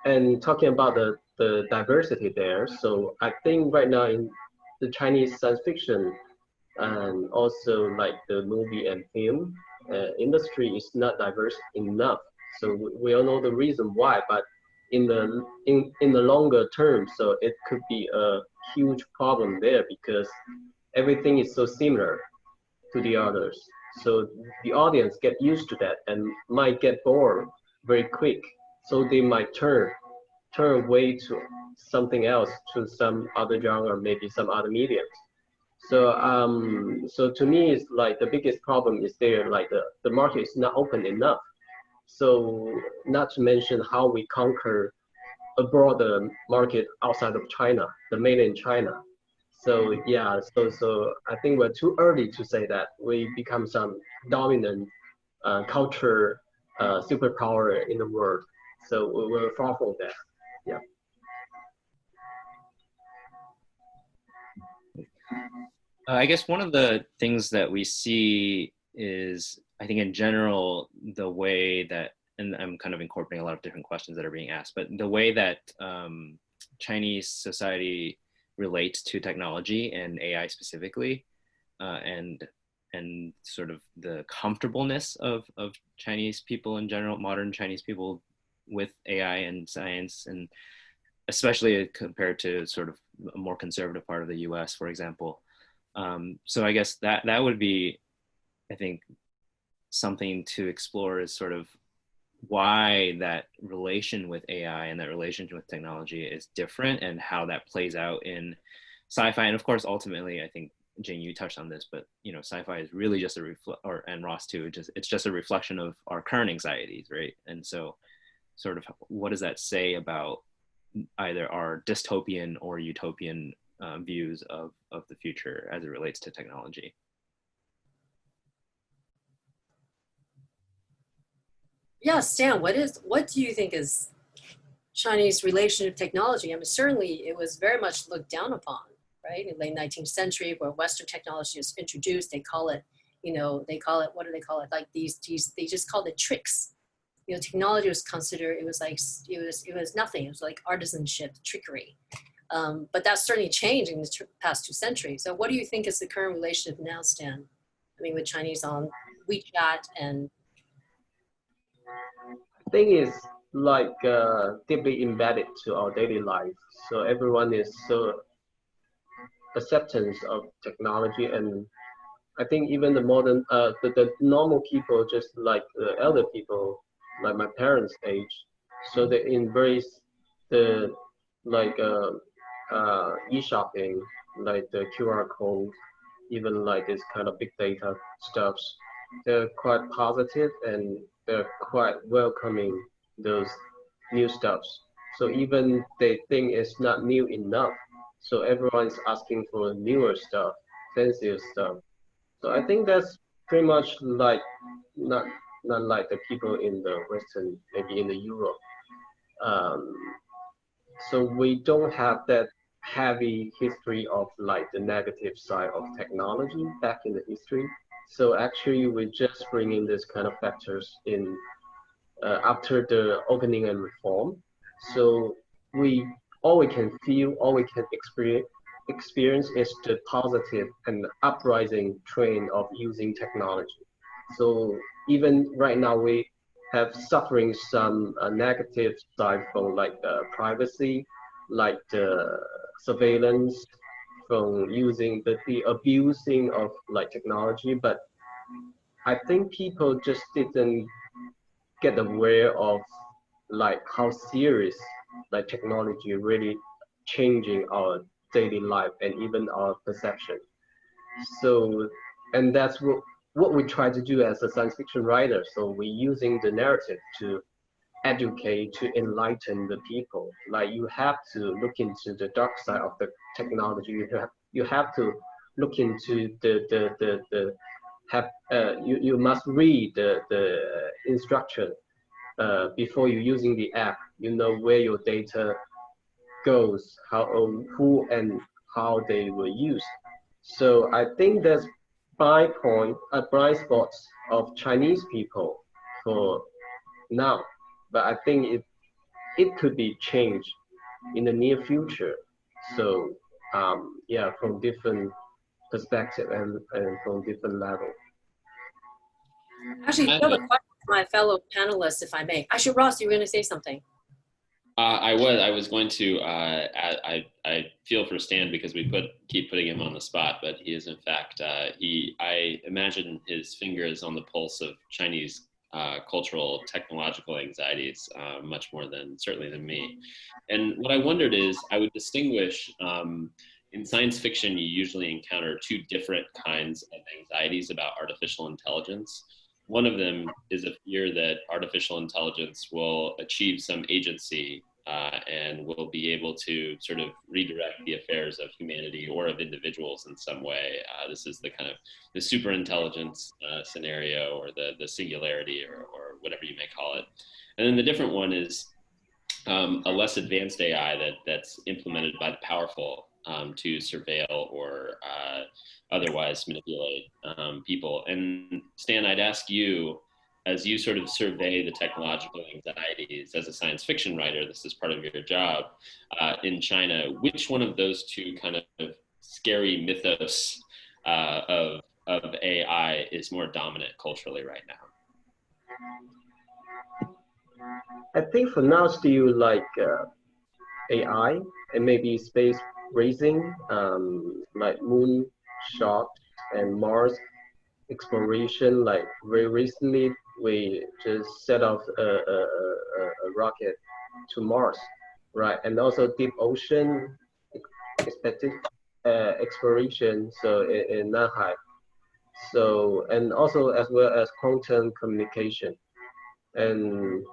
Speaker 3: and talking about the diversity there. So I think right now in the Chinese science fiction and also like the movie and film industry is not diverse enough. So we all know the reason why, but in the longer term, so it could be a huge problem there because everything is so similar to the others. So the audience get used to that and might get bored very quick. So they might turn away to something else, to some other genre, maybe some other medium. So so to me, it's like the biggest problem is there, like the market is not open enough. So not to mention how we conquer a broader market outside of China, the mainland China. So yeah, so I think we're too early to say that we become some dominant culture superpower in the world. So we're far from that. Yeah.
Speaker 1: I guess one of the things that we see is, I think in general, the way that, and I'm kind of incorporating a lot of different questions that are being asked, but the way that Chinese society relates to technology and AI specifically, and sort of the comfortableness of Chinese people in general, modern Chinese people with AI and science, and especially compared to sort of a more conservative part of the US, for example. So I guess that would be, I think, something to explore, is sort of why that relation with AI and that relationship with technology is different, and how that plays out in sci-fi. And of course, ultimately, I think, Jing, you touched on this, but sci-fi is really just and Ross too, it's just a reflection of our current anxieties, right? And so sort of what does that say about either our dystopian or utopian views of the future as it relates to technology?
Speaker 2: Yeah, Stan, what do you think is Chinese relation to technology? I mean, certainly it was very much looked down upon, right? In the late 19th century, where Western technology is introduced, they call it, what do they call it? Like they just called it tricks. Technology was considered, it was nothing. It was like artisanship, trickery. But that's certainly changed in the past 2 centuries. So what do you think is the current relationship now, Stan? I mean, with Chinese on WeChat and...
Speaker 3: I think it's like deeply embedded to our daily life. So everyone is so acceptance of technology, and I think even the modern, the normal people, just like the elder people, like my parents' age, so they embrace the like e-shopping, like the QR code, even like this kind of big data stuffs. They're quite positive and they're quite welcoming those new stuffs. So even they think it's not new enough, so everyone's asking for newer stuff, fancier stuff. So I think that's pretty much like not like the people in the Western, maybe in the Europe. Um, so we don't have that heavy history of like the negative side of technology back in the history. So actually, we just bring in this kind of factors in after the opening and reform. So we all we can feel, all we can experience is the positive and uprising trend of using technology. So even right now we have suffering some negative side from like the privacy, like the surveillance, from using the abusing of like technology. But I think people just didn't get aware of like how serious like technology really changing our daily life and even our perception. So, and that's what we try to do as a science fiction writer. So we're using the narrative to educate, to enlighten the people. Like you have to look into the dark side of the technology. You have to look into the have you must read the instruction before you using the app. You know where your data goes, how who and how they were used. So I think that's blind spots of Chinese people for now, but I think it could be changed in the near future. So yeah, from different perspective and from different level.
Speaker 2: Actually, I have a question for my fellow panelists, if I may. Actually, Ross, you were going to say something.
Speaker 4: I was going to. I feel for Stan because we keep putting him on the spot, but he is in fact. I imagine his finger is on the pulse of Chinese cultural technological anxieties much more than certainly than me. And what I wondered is, I would distinguish. In science fiction, you usually encounter two different kinds of anxieties about artificial intelligence. One of them is a fear that artificial intelligence will achieve some agency and will be able to sort of redirect the affairs of humanity or of individuals in some way. This is the kind of the super intelligence scenario, or the singularity, or whatever you may call it. And then the different one is a less advanced AI that's implemented by the powerful to surveil or otherwise manipulate people. And Stan, I'd ask you, as you sort of survey the technological anxieties as a science fiction writer, this is part of your job in China, which one of those two kind of scary mythos of AI is more dominant culturally right now?
Speaker 3: I think for now, still like AI and maybe space racing, like moon shot and Mars exploration. Like very recently, we just set off a rocket to Mars, right? And also deep ocean expected exploration. So in Nanhai. So and also as well as quantum communication and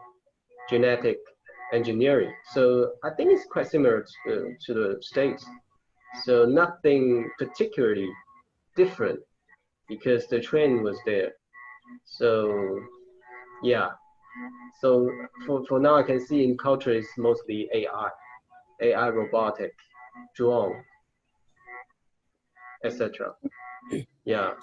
Speaker 3: genetic engineering. So I think it's quite similar to the States. So nothing particularly different because the trend was there. So yeah. So for now, I can see in culture it's mostly AI robotic, drone. etc. Yeah.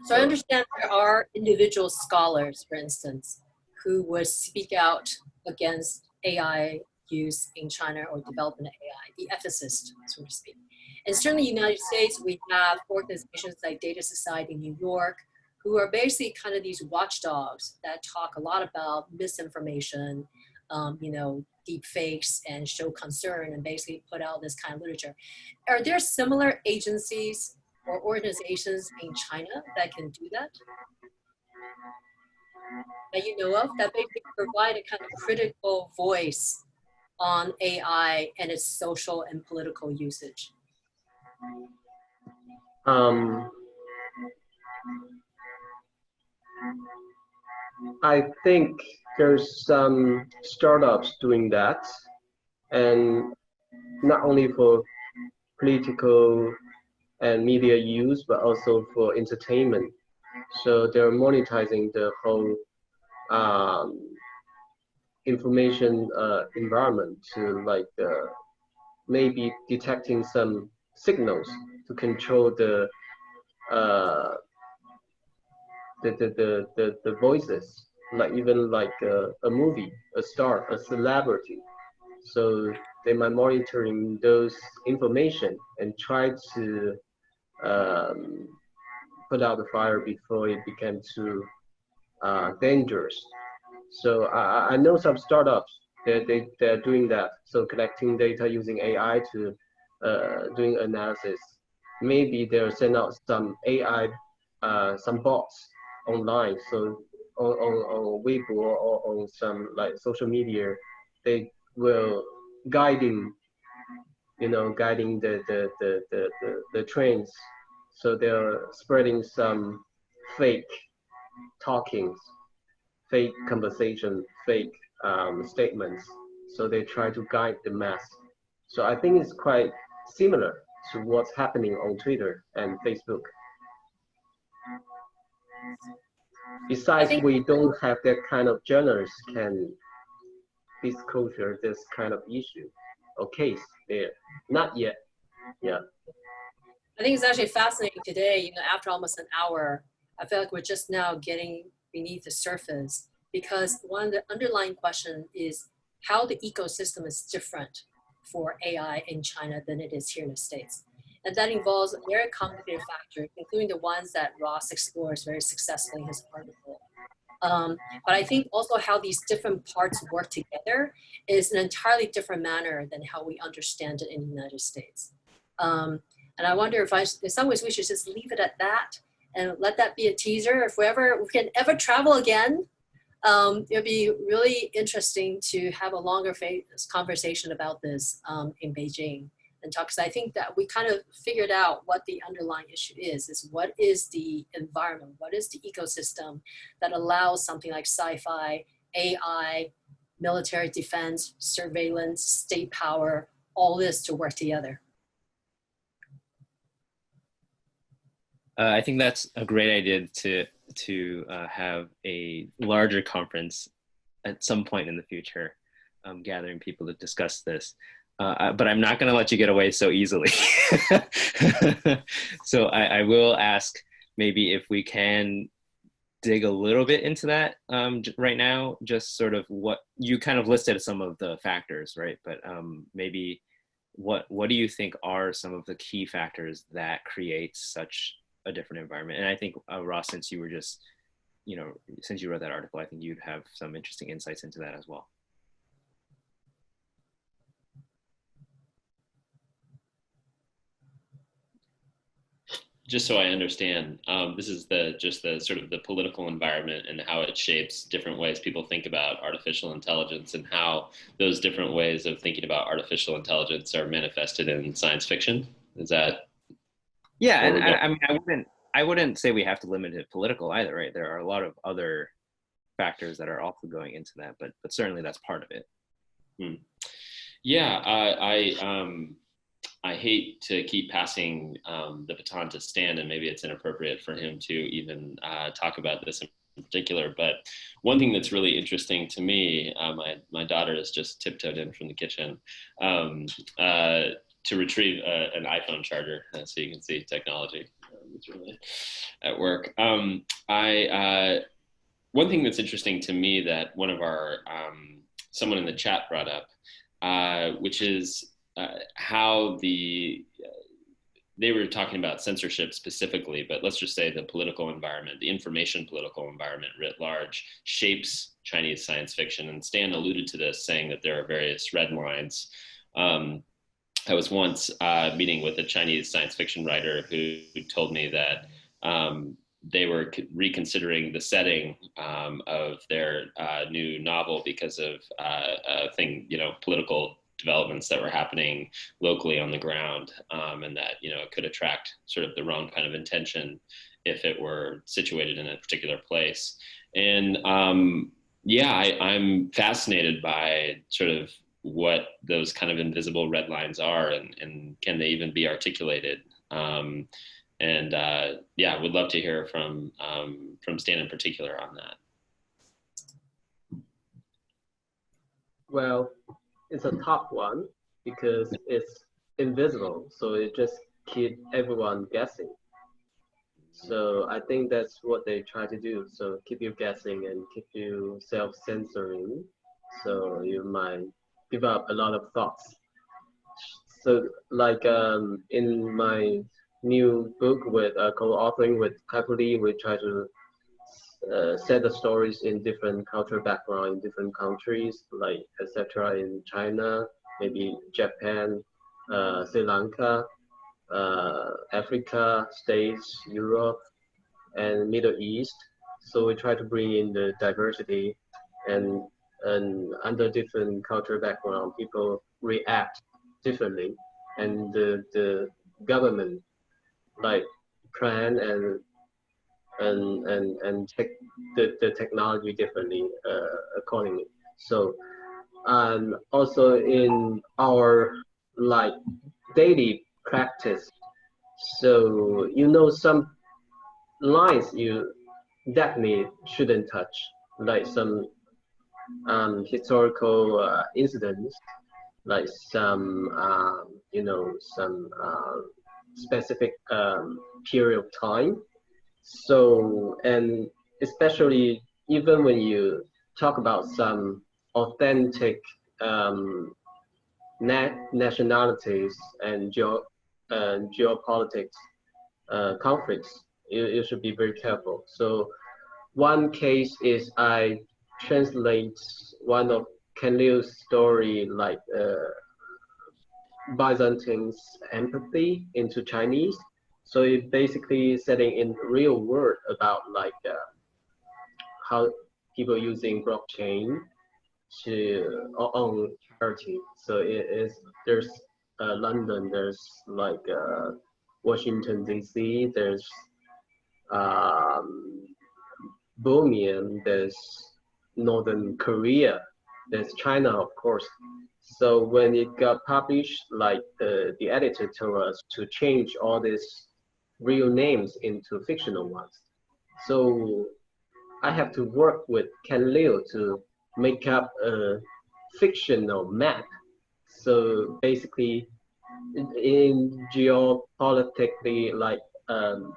Speaker 2: So I understand there are individual scholars, for instance, who would speak out against AI use in China or development of AI, the ethicist, so to speak. And certainly in the United States, we have organizations like Data Society in New York, who are basically kind of these watchdogs that talk a lot about misinformation, deep fakes, and show concern, and basically put out this kind of literature. Are there similar agencies or organizations in China that can do that you know of, that basically provide a kind of critical voice on AI and its social and political usage?
Speaker 3: I think there's some startups doing that, and not only for political and media use, but also for entertainment. So they're monetizing the whole information environment to maybe detecting some signals to control the voices, like even like a movie, a star, a celebrity. So they might monitoring those information and try to put out the fire before it became too dangerous. So I know some startups, they're doing that. So collecting data using AI to doing analysis. Maybe they'll send out some AI, some bots online. So on Weibo or on some like social media, they will guiding the trends. So they're spreading some fake talkings, fake conversation, fake statements. So they try to guide the mass. So I think it's quite similar to what's happening on Twitter and Facebook. Besides, we don't have that kind of journalists can disclosure this kind of issue or case there. Not yet. Yeah.
Speaker 2: I think it's actually fascinating today, after almost an hour, I feel like we're just now getting beneath the surface, because one of the underlying question is how the ecosystem is different for AI in China than it is here in the States. And that involves very complicated factors, including the ones that Ross explores very successfully in his article. But I think also how these different parts work together is an entirely different manner than how we understand it in the United States. And I wonder if in some ways we should just leave it at that and let that be a teaser. If we can ever travel again, it'll be really interesting to have a longer conversation about this in Beijing and talk. Because I think that we kind of figured out what the underlying issue is what is the environment, what is the ecosystem that allows something like sci-fi, AI, military defense, surveillance, state power, all this to work together.
Speaker 1: I think that's a great idea to have a larger conference at some point in the future, gathering people to discuss this. But I'm not going to let you get away so easily. So I will ask maybe if we can dig a little bit into that right now, just sort of what you kind of listed some of the factors, right? But maybe what do you think are some of the key factors that create such a different environment? And I think Ross, since you were just, since you wrote that article, I think you'd have some interesting insights into that as well.
Speaker 4: Just so I understand, this is just the sort of the political environment and how it shapes different ways people think about artificial intelligence and how those different ways of thinking about artificial intelligence are manifested in science fiction. Is that?
Speaker 1: Yeah, and I mean, I wouldn't say we have to limit it political either, right? There are a lot of other factors that are also going into that, but certainly that's part of it.
Speaker 4: Yeah, I hate to keep passing the baton to Stan, and maybe it's inappropriate for him to even talk about this in particular. But one thing that's really interesting to me, my daughter has just tiptoed in from the kitchen, to retrieve an iPhone charger, so you can see technology. It's really at work. One thing that's interesting to me that one of our someone in the chat brought up, which is how they were talking about censorship specifically, but let's just say the political environment, the information political environment writ large, shapes Chinese science fiction. And Stan alluded to this, saying that there are various red lines. I was once meeting with a Chinese science fiction writer who told me that they were reconsidering the setting of their new novel because of political developments that were happening locally on the ground, and that it could attract sort of the wrong kind of intention if it were situated in a particular place. And I'm fascinated by sort of what those kind of invisible red lines are, and can they even be articulated? Would love to hear from Stan in particular on that.
Speaker 3: Well, it's a tough one because it's invisible, so it just keeps everyone guessing. So I think that's what they try to do. So keep you guessing and keep you self-censoring. So you might give up a lot of thoughts. So like in my new book with co-authoring with Kakuli, we try to set the stories in different cultural background in different countries, like etc. in China, maybe Japan, Sri Lanka, Africa, States, Europe, and Middle East. So we try to bring in the diversity, and under different cultural background, people react differently, and the government like plan and check the technology differently accordingly. So also in our like daily practice, so some lines you definitely shouldn't touch, like some historical incidents, like some some specific period of time. So, and especially even when you talk about some authentic nationalities and geopolitics conflicts, you should be very careful. So one case is I translate one of Ken Liu's story, like Byzantine's empathy, into Chinese. So it's basically setting in real world about like how people using blockchain to own charity. So there's London, there's like Washington DC, there's Burma, there's Northern Korea, there's China, of course. So when it got published, like the editor told us to change all these real names into fictional ones. So I have to work with Ken Liu to make up a fictional map. So basically, in geopolitically, like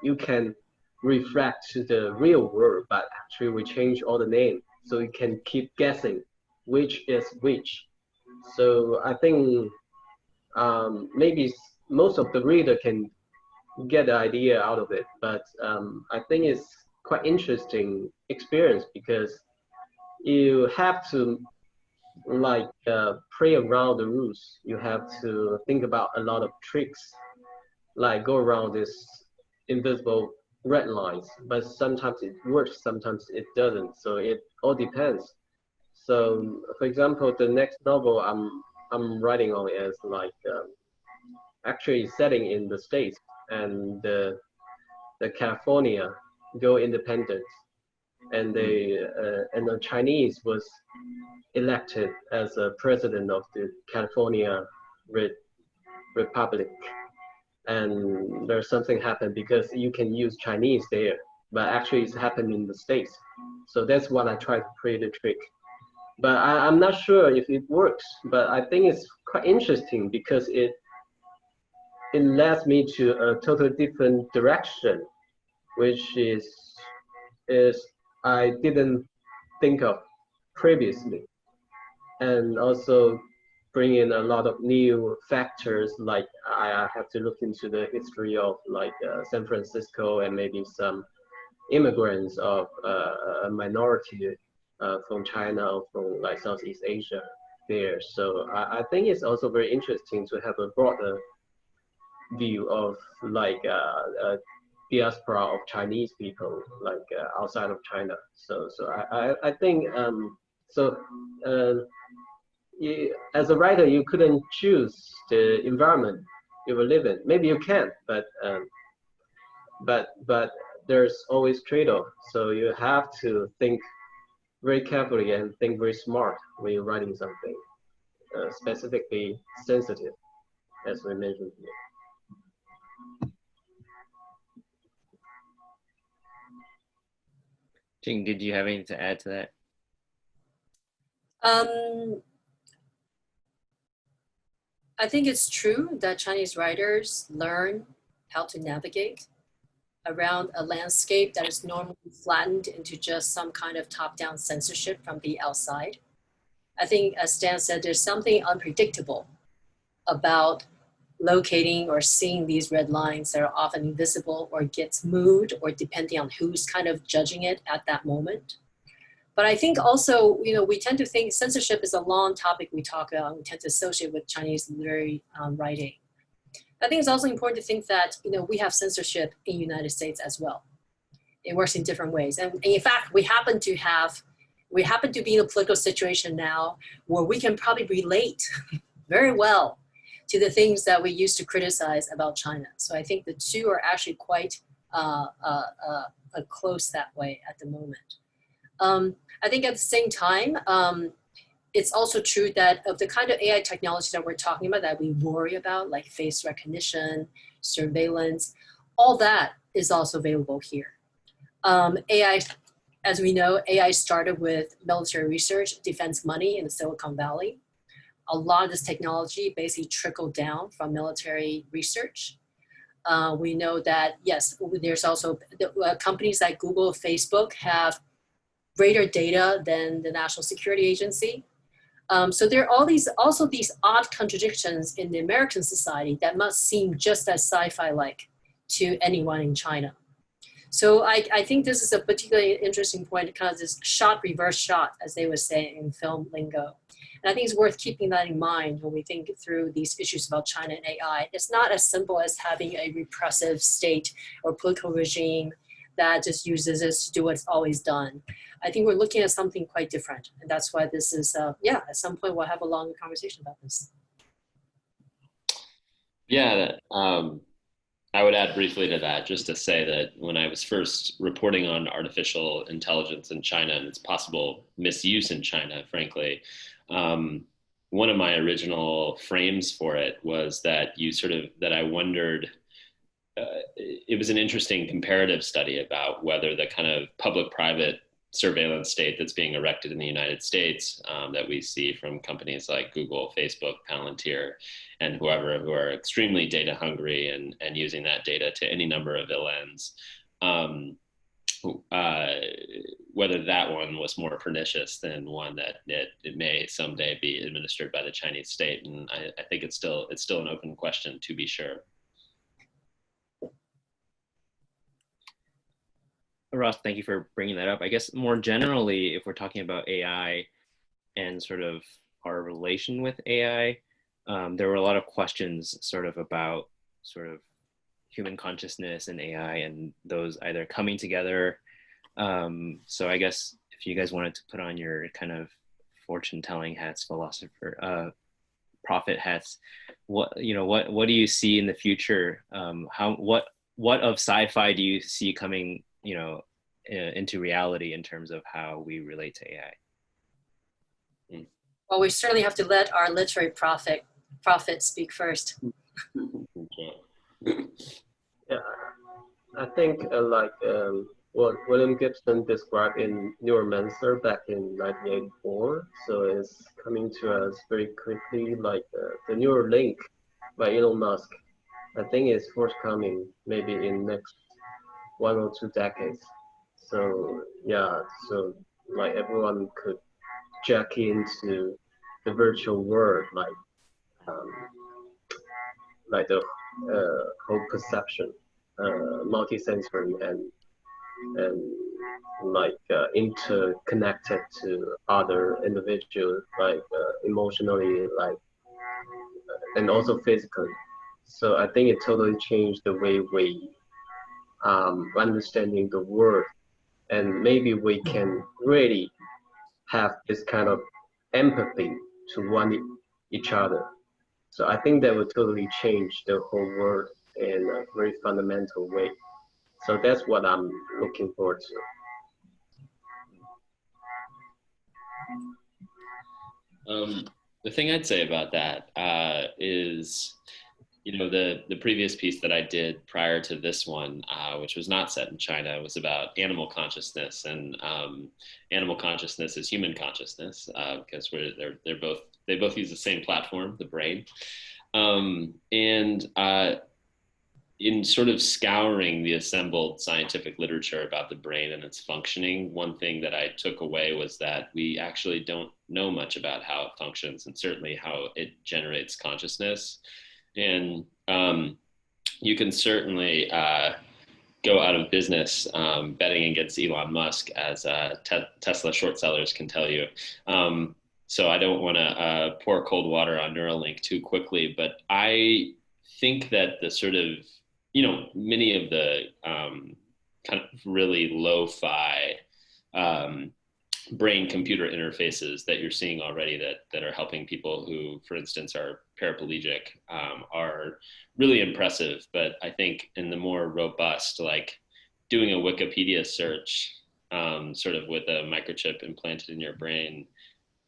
Speaker 3: you can reflect to the real world, but actually we change all the names so you can keep guessing which is which. So I think maybe most of the reader can get the idea out of it, but I think it's quite interesting experience because you have to like play around the rules. You have to think about a lot of tricks, like go around this invisible red lines, but sometimes it works, sometimes it doesn't. So it all depends. So for example, the next novel I'm writing on is like actually setting in the States, and the California go independent, and the Chinese was elected as a president of the California Republic, and there's something happened because you can use Chinese there, but actually it's happened in the States. So that's what I try to create a trick. But I'm not sure if it works, but I think it's quite interesting because it led me to a totally different direction, which is I didn't think of previously, and also bring in a lot of new factors. Like I have to look into the history of like San Francisco and maybe some immigrants of a minority from China or from like Southeast Asia there. So I think it's also very interesting to have a broader view of like diaspora of Chinese people like outside of China. So I think so. As a writer, you couldn't choose the environment you will live in. Maybe you can, but there's always trade-off. So you have to think very carefully and think very smart when you're writing something specifically sensitive, as we mentioned here.
Speaker 1: Jing, did you have anything to add to that?
Speaker 2: I think it's true that Chinese writers learn how to navigate around a landscape that is normally flattened into just some kind of top-down censorship from the outside. I think, as Stan said, there's something unpredictable about locating or seeing these red lines that are often invisible or gets moved, or depending on who's kind of judging it at that moment. But I think also, we tend to think censorship is a long topic we talk about, and we tend to associate with Chinese literary writing. I think it's also important to think that, we have censorship in the United States as well. It works in different ways. And in fact, we happen to be in a political situation now where we can probably relate very well to the things that we used to criticize about China. So I think the two are actually quite close that way at the moment. I think at the same time, it's also true that of the kind of AI technology that we're talking about that we worry about, like face recognition, surveillance, all that is also available here. AI, as we know, AI started with military research, defense money in the Silicon Valley. A lot of this technology basically trickled down from military research. We know that, yes, there's also companies like Google, Facebook have greater data than the National Security Agency. So there are also these odd contradictions in the American society that must seem just as sci-fi-like to anyone in China. So I think this is a particularly interesting point, because this shot, reverse shot, as they would say in film lingo. And I think it's worth keeping that in mind when we think through these issues about China and AI. It's not as simple as having a repressive state or political regime that just uses this to do what it's always done. I think we're looking at something quite different. And that's why this is, at some point we'll have a longer conversation about this.
Speaker 4: Yeah, I would add briefly to that, just to say that when I was first reporting on artificial intelligence in China and its possible misuse in China, frankly, one of my original frames for it was that I wondered, it was an interesting comparative study about whether the kind of public-private surveillance state that's being erected in the United States that we see from companies like Google, Facebook, Palantir, and whoever, who are extremely data hungry and using that data to any number of ill ends, whether that one was more pernicious than one that it may someday be administered by the Chinese state. And I think it's still an open question, to be sure.
Speaker 1: Ross, thank you for bringing that up. I guess more generally, if we're talking about AI and sort of our relation with AI, there were a lot of questions sort of about sort of human consciousness and AI and those either coming together. So I guess if you guys wanted to put on your kind of fortune-telling hats, prophet hats, what do you see in the future? What of sci-fi do you see coming into reality in terms of how we relate to AI?
Speaker 2: Well, we certainly have to let our literary prophet speak first.
Speaker 3: Yeah, I think what William Gibson described in Neuromancer back in 1984, so it's coming to us very quickly, like the Neuralink by Elon Musk. I think it's forthcoming maybe in next 1 or 2 decades. So yeah, so like everyone could jack into the virtual world, um, like the whole perception, multisensory and like interconnected to other individuals, like emotionally, like and also physically. So I think it totally changed the way we understanding the world, and maybe we can really have this kind of empathy to each other. So I think that would totally change the whole world in a very fundamental way. So that's what I'm looking forward to.
Speaker 4: The thing I'd say about that is, the previous piece that I did prior to this one, which was not set in China, was about animal consciousness, and animal consciousness is human consciousness, because they both use the same platform, the brain, and in sort of scouring the assembled scientific literature about the brain and its functioning, one thing that I took away was that we actually don't know much about how it functions, and certainly how it generates consciousness. And you can certainly go out of business betting against Elon Musk, as Tesla short sellers can tell you. So I don't want to pour cold water on Neuralink too quickly, but I think that the sort of, many of the kind of really lo-fi brain-computer interfaces that you're seeing already that are helping people who, for instance, are paraplegic are really impressive. But I think in the more robust, like doing a Wikipedia search sort of with a microchip implanted in your brain,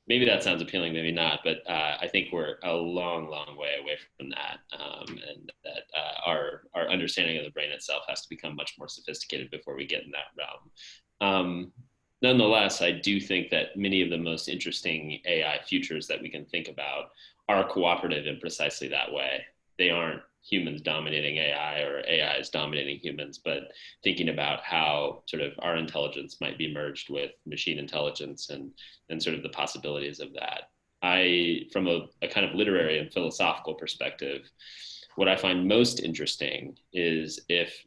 Speaker 4: maybe that sounds appealing, maybe not, but I think we're a long, long way away from that, and that our understanding of the brain itself has to become much more sophisticated before we get in that realm. Nonetheless, I do think that many of the most interesting AI futures that we can think about are cooperative in precisely that way. They aren't humans dominating AI or AI is dominating humans, but thinking about how sort of our intelligence might be merged with machine intelligence, and sort of the possibilities of that. From a kind of literary and philosophical perspective, what I find most interesting is if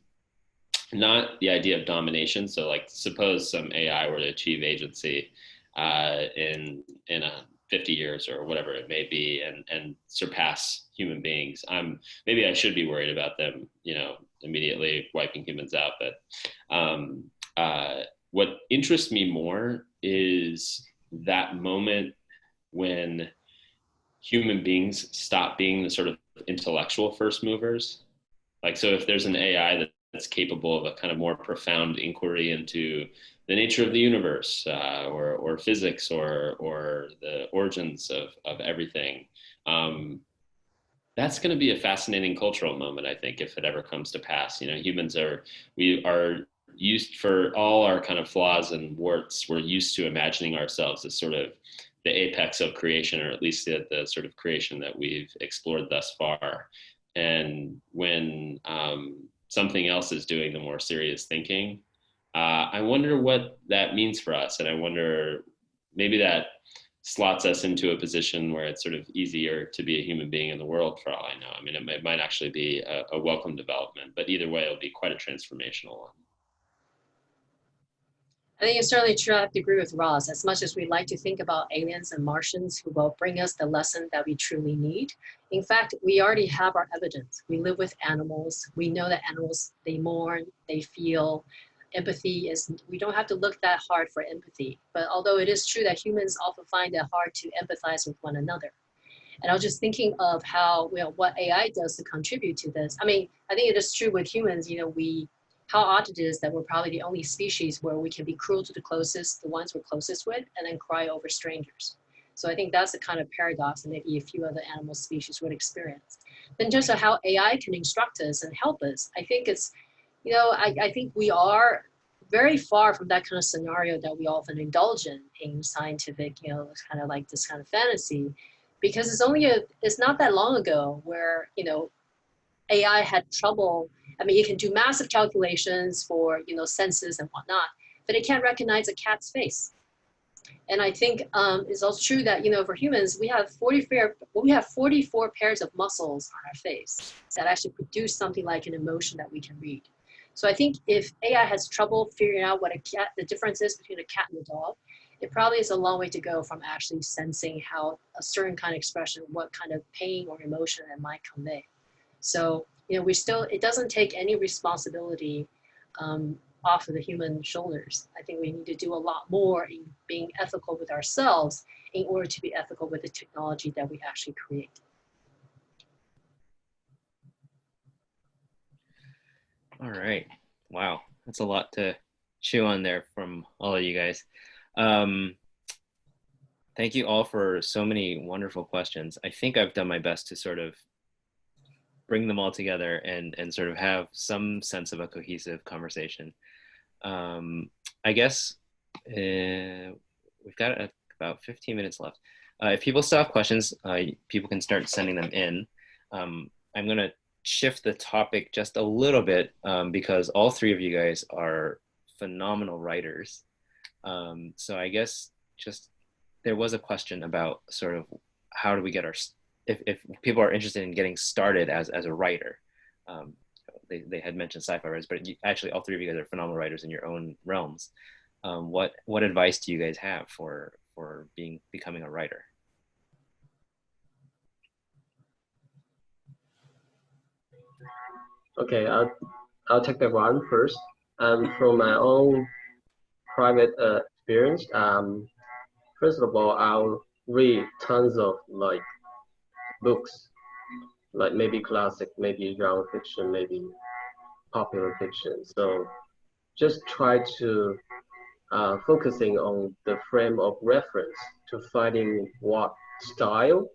Speaker 4: not the idea of domination. So like suppose some AI were to achieve agency in 50 years or whatever it may be, and surpass human beings. Maybe I should be worried about them, immediately wiping humans out. But what interests me more is that moment when human beings stop being the sort of intellectual first movers. Like, so if there's an AI that's capable of a kind of more profound inquiry into the nature of the universe, or physics, or the origins of everything, that's going to be a fascinating cultural moment, I think, if it ever comes to pass. We are used, for all our kind of flaws and warts, we're used to imagining ourselves as sort of the apex of creation, or at least the sort of creation that we've explored thus far. And when something else is doing the more serious thinking, I wonder what that means for us. And I wonder, maybe that slots us into a position where it's sort of easier to be a human being in the world, for all I know. I mean, it might actually be a welcome development, but either way, it'll be quite a transformational one.
Speaker 2: I think it's certainly true. I have to agree with Ross. As much as we like to think about aliens and Martians who will bring us the lesson that we truly need, in fact, we already have our evidence. We live with animals. We know that animals, they mourn, they feel. Empathy is, we don't have to look that hard for empathy. But although it is true that humans often find it hard to empathize with one another. And I was just thinking of how, what AI does to contribute to this. I mean, I think it is true with humans, how odd it is that we're probably the only species where we can be cruel to the ones we're closest with, and then cry over strangers. So I think that's the kind of paradox that maybe a few other animal species would experience. In terms of how AI can instruct us and help us, I think it's, I think we are very far from that kind of scenario that we often indulge in scientific, kind of like this kind of fantasy, because it's not that long ago where, AI had trouble. I mean, it can do massive calculations for, senses and whatnot, but it can't recognize a cat's face. And I think it's also true that, for humans, we have 44 pairs of muscles on our face that actually produce something like an emotion that we can read. So I think if AI has trouble figuring out what the difference is between a cat and a dog, it probably is a long way to go from actually sensing how a certain kind of expression, what kind of pain or emotion it might convey. So, it doesn't take any responsibility off of the human shoulders. I think we need to do a lot more in being ethical with ourselves in order to be ethical with the technology that we actually create.
Speaker 1: All right. Wow. That's a lot to chew on there from all of you guys. Thank you all for so many wonderful questions. I think I've done my best to sort of bring them all together and sort of have some sense of a cohesive conversation. I guess we've got about 15 minutes left. If people still have questions, people can start sending them in. I'm going to shift the topic just a little bit because all three of you guys are phenomenal writers. So I guess just there was a question about sort of how do we get if people are interested in getting started as a writer. They had mentioned sci-fi writers, but actually all three of you guys are phenomenal writers in your own realms. What advice do you guys have for becoming a writer?
Speaker 3: Okay, I'll take that one first. From my own private experience, first of all, I'll read tons of books, like maybe classic, maybe genre fiction, maybe popular fiction. So just try to focusing on the frame of reference to finding what style,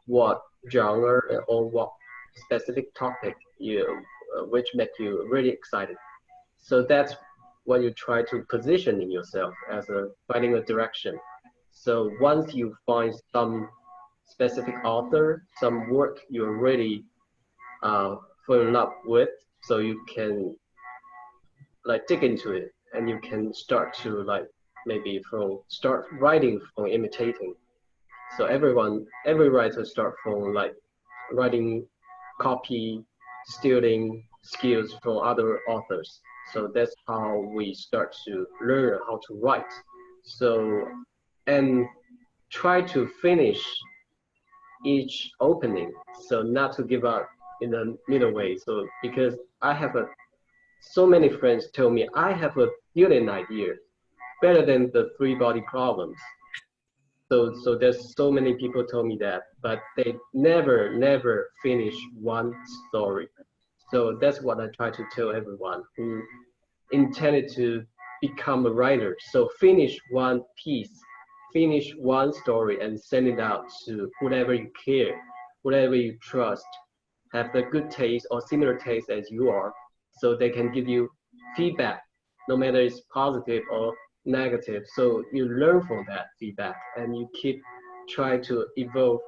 Speaker 3: what genre, or what specific topic which make you really excited. So that's what you try to position in yourself as finding a direction. So once you find some specific author, some work you're really fall in love with, so you can dig into it, and you can start to maybe start writing from imitating. So every writer start from writing copy, stealing skills from other authors. So that's how we start to learn how to write. So, and try to finish each opening. So not to give up in the middle way. So because I have so many friends tell me I have a brilliant idea, better than the three body problems. So there's so many people told me that, but they never finish one story. So that's what I try to tell everyone who intended to become a writer. So finish one piece, finish one story, and send it out to whoever you care, whoever you trust, have the good taste or similar taste as you are, so they can give you feedback, no matter it's positive or negative. So you learn from that feedback, and you keep try to evolve.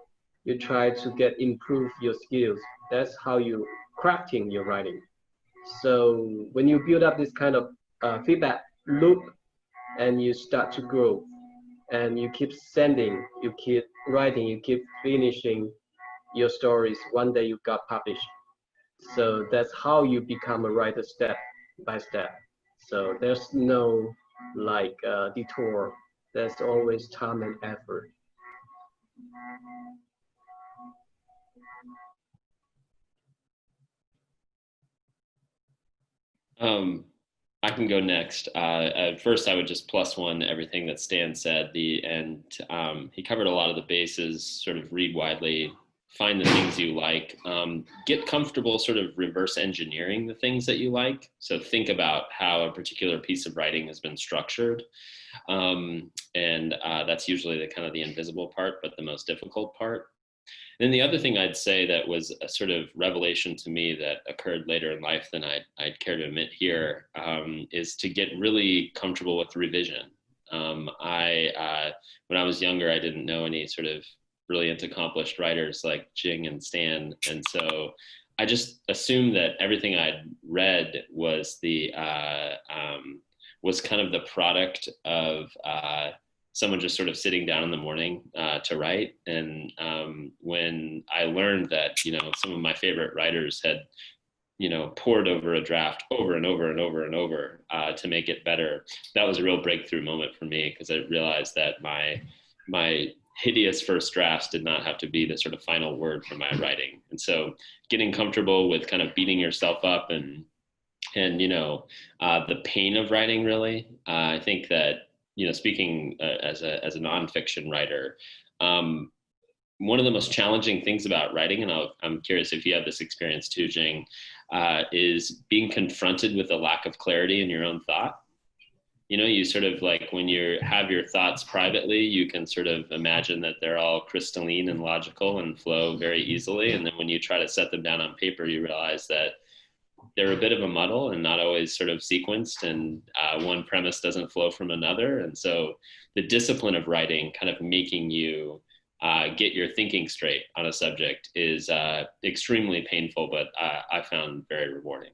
Speaker 3: You try to improve your skills. That's how you crafting your writing. So when you build up this kind of feedback loop, and you start to grow, and you keep sending, you keep writing, you keep finishing your stories, one day you got published. So that's how you become a writer step by step. So there's no detour. There's always time and effort.
Speaker 4: I can go next. First, I would just plus one everything that Stan said. He covered a lot of the bases. Sort of read widely, find the things you like, get comfortable sort of reverse engineering the things that you like. So think about how a particular piece of writing has been structured. And that's usually the invisible part, but the most difficult part. And then the other thing I'd say that was a sort of revelation to me that occurred later in life than I'd care to admit here, is to get really comfortable with revision. When I was younger, I didn't know any sort of brilliant, accomplished writers like Jing and Stan. And so I just assumed that everything I'd read was was kind of the product of someone just sort of sitting down in the morning to write. And when I learned that, you know, some of my favorite writers had, you know, poured over a draft over and over and over and over to make it better, that was a real breakthrough moment for me, because I realized that my hideous first drafts did not have to be the sort of final word for my writing. And so getting comfortable with kind of beating yourself up and you know, the pain of writing, really. I think that, you know, speaking as a nonfiction writer, one of the most challenging things about writing, and I'm curious if you have this experience too, Jing, is being confronted with a lack of clarity in your own thought. You know, you sort of like, when you have your thoughts privately, you can sort of imagine that they're all crystalline and logical and flow very easily. And then when you try to set them down on paper, you realize that they're a bit of a muddle and not always sort of sequenced, and one premise doesn't flow from another. And so the discipline of writing, kind of making you get your thinking straight on a subject, is extremely painful, but I found very rewarding.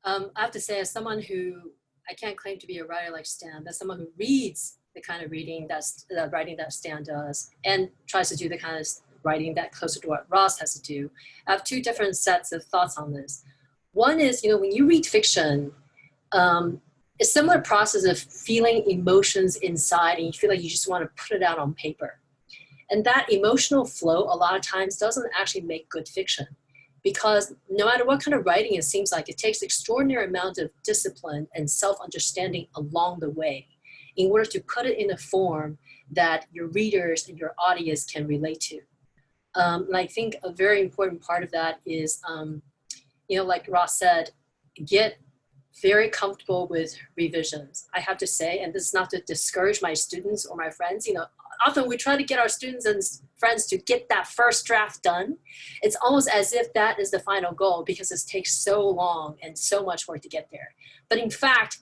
Speaker 2: I have to say, as someone who, I can't claim to be a writer like Stan, but someone who reads the kind of writing that Stan does and tries to do the kind of writing that closer to what Ross has to do, I have two different sets of thoughts on this. One is, you know, when you read fiction, it's a similar process of feeling emotions inside, and you feel like you just want to put it out on paper. And that emotional flow a lot of times doesn't actually make good fiction, because no matter what kind of writing, it seems like it takes extraordinary amount of discipline and self-understanding along the way in order to put it in a form that your readers and your audience can relate to. And I think a very important part of that is, you know, like Ross said, get very comfortable with revisions. I have to say, and this is not to discourage my students or my friends, you know, often we try to get our students and friends to get that first draft done. It's almost as if that is the final goal, because it takes so long and so much work to get there. But in fact,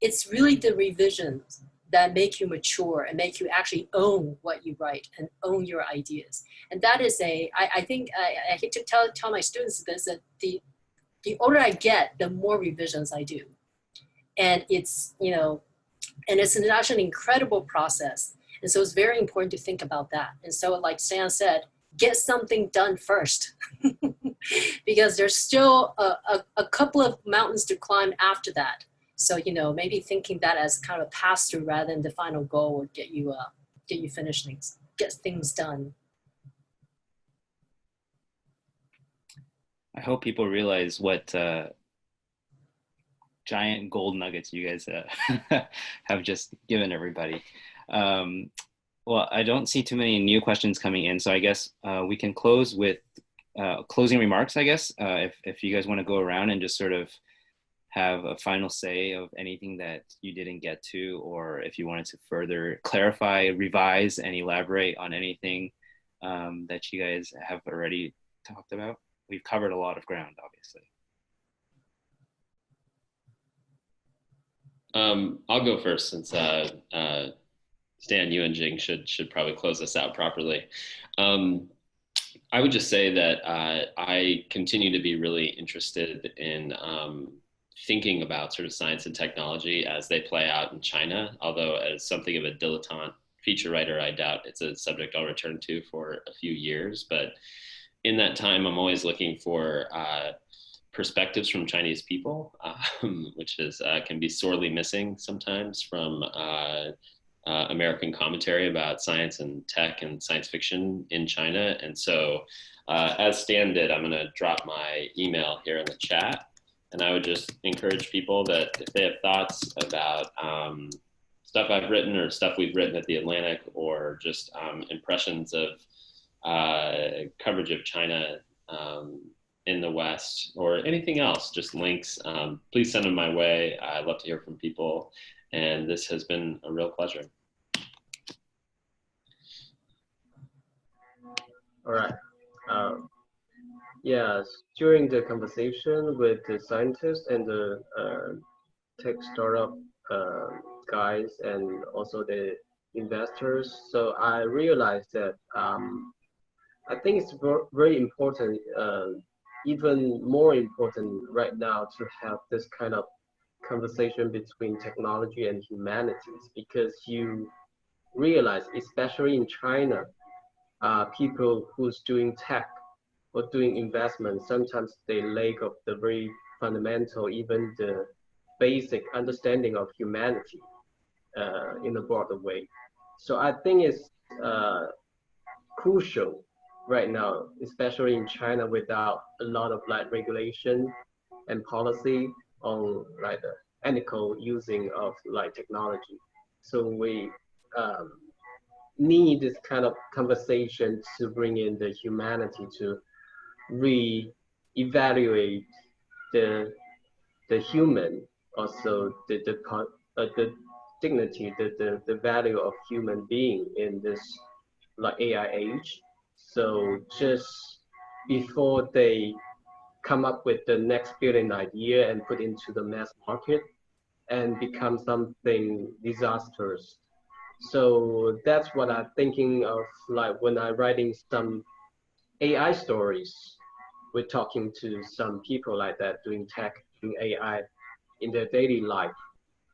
Speaker 2: it's really the revisions that make you mature and make you actually own what you write and own your ideas. And that is I think I hate to tell my students this, that the older I get, the more revisions I do. And it's, you know, and it's actually an incredible process. And so it's very important to think about that. And so, like Stan said, get something done first, because there's still a couple of mountains to climb after that. So, you know, maybe thinking that as kind of a pass-through rather than the final goal would get you finished things, get things done.
Speaker 1: I hope people realize what giant gold nuggets you guys have just given everybody. Well, I don't see too many new questions coming in, so I guess we can close with closing remarks, I guess, if you guys want to go around and just sort of have a final say of anything that you didn't get to, or if you wanted to further clarify, revise, and elaborate on anything that you guys have already talked about. We've covered a lot of ground, obviously.
Speaker 4: I'll go first, since Stan, you and Jing should probably close us out properly. I would just say that I continue to be really interested in thinking about sort of science and technology as they play out in China, although as something of a dilettante feature writer, I doubt it's a subject I'll return to for a few years. But in that time, I'm always looking for perspectives from Chinese people, which can be sorely missing sometimes from American commentary about science and tech and science fiction in China. And so as Stan did, I'm going to drop my email here in the chat. And I would just encourage people that if they have thoughts about stuff I've written or stuff we've written at the Atlantic, or just impressions of coverage of China in the West, or anything else, just links, please send them my way. I'd love to hear from people. And this has been a real pleasure.
Speaker 3: All right. Yes, during the conversation with the scientists and the tech startup guys, and also the investors, so I realized that I think it's very important, even more important right now to have this kind of conversation between technology and humanities, because you realize, especially in China, people who's doing tech or doing investment, sometimes they lack of the very fundamental, even the basic understanding of humanity in a broader way. So I think it's crucial right now, especially in China, without a lot of like regulation and policy on like the ethical using of like technology. So we um, need this kind of conversation to bring in the humanity to re-evaluate the the human, also the dignity, the value of human being in this like AI age. So just before they come up with the next brilliant idea and put into the mass market and become something disastrous. So that's what I'm thinking of, like when I'm writing some AI stories. We're talking to some people like that doing tech, doing AI in their daily life.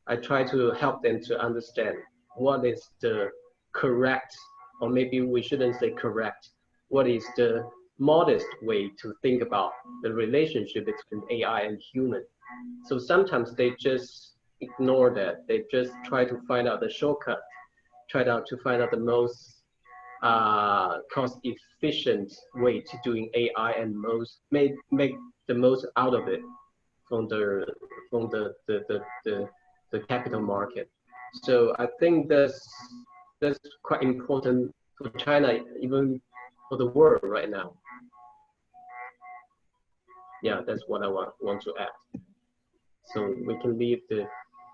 Speaker 3: I try to help them to understand what is the correct, or maybe we shouldn't say correct, what is the modest way to think about the relationship between AI and human. So sometimes they just ignore that. They just try to find out the shortcut, to find out the most cost efficient way to doing AI and make the most out of it from the capital market. So I think that's quite important for China, even for the world right now. Yeah, that's what I want to add. So we can leave the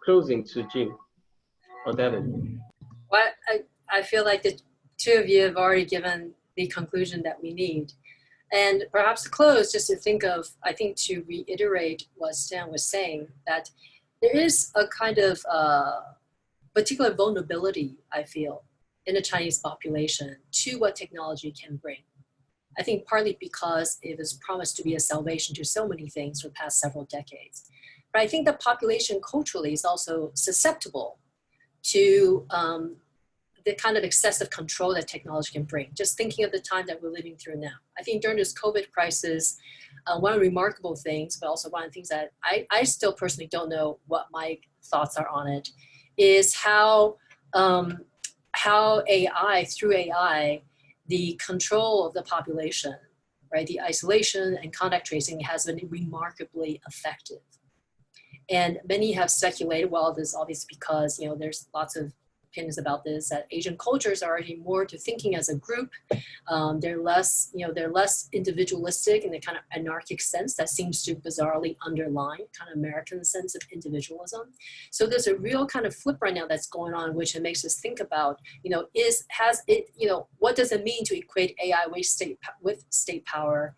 Speaker 3: closing to Jing or Devin.
Speaker 2: Well, I feel like the two of you have already given the conclusion that we need. And perhaps to close, just to think of, I think to reiterate what Stan was saying, that there is a kind of particular vulnerability, I feel, in the Chinese population to what technology can bring. I think partly because it was promised to be a salvation to so many things for the past several decades. But I think the population culturally is also susceptible to the kind of excessive control that technology can bring. Just thinking of the time that we're living through now. I think during this COVID crisis, one of the remarkable things, but also one of the things that I still personally don't know what my thoughts are on it, is how AI, through AI, the control of the population, right, the isolation and contact tracing has been remarkably effective. And many have speculated, well, this is obviously because, you know, there's lots of opinions about this, that Asian cultures are already more to thinking as a group. They're less, you know, they're less individualistic in the kind of anarchic sense that seems to bizarrely underline kind of American sense of individualism. So there's a real kind of flip right now that's going on, which it makes us think about, you know, what does it mean to equate AI with state power?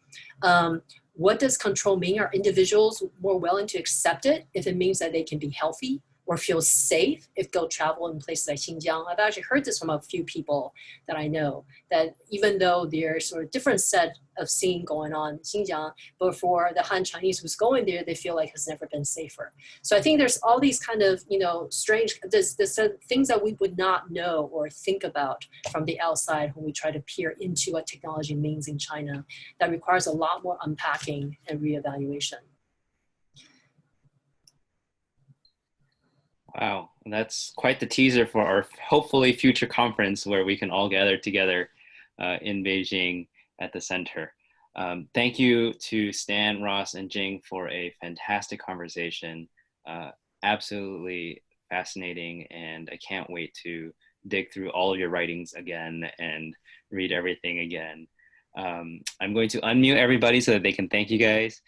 Speaker 2: What does control mean? Are individuals more willing to accept it if it means that they can be healthy or feel safe if they'll travel in places like Xinjiang? I've actually heard this from a few people that I know, that even though there's sort of different set of scene going on in Xinjiang, but for the Han Chinese who's going there, they feel like it's never been safer. So I think there's all these kind of, you know, strange, this things that we would not know or think about from the outside when we try to peer into what technology means in China, that requires a lot more unpacking and reevaluation.
Speaker 1: Wow, that's quite the teaser for our hopefully future conference where we can all gather together in Beijing at the center. Thank you to Stan, Ross, and Jing for a fantastic conversation. Absolutely fascinating, and I can't wait to dig through all of your writings again and read everything again. I'm going to unmute everybody so that they can thank you guys.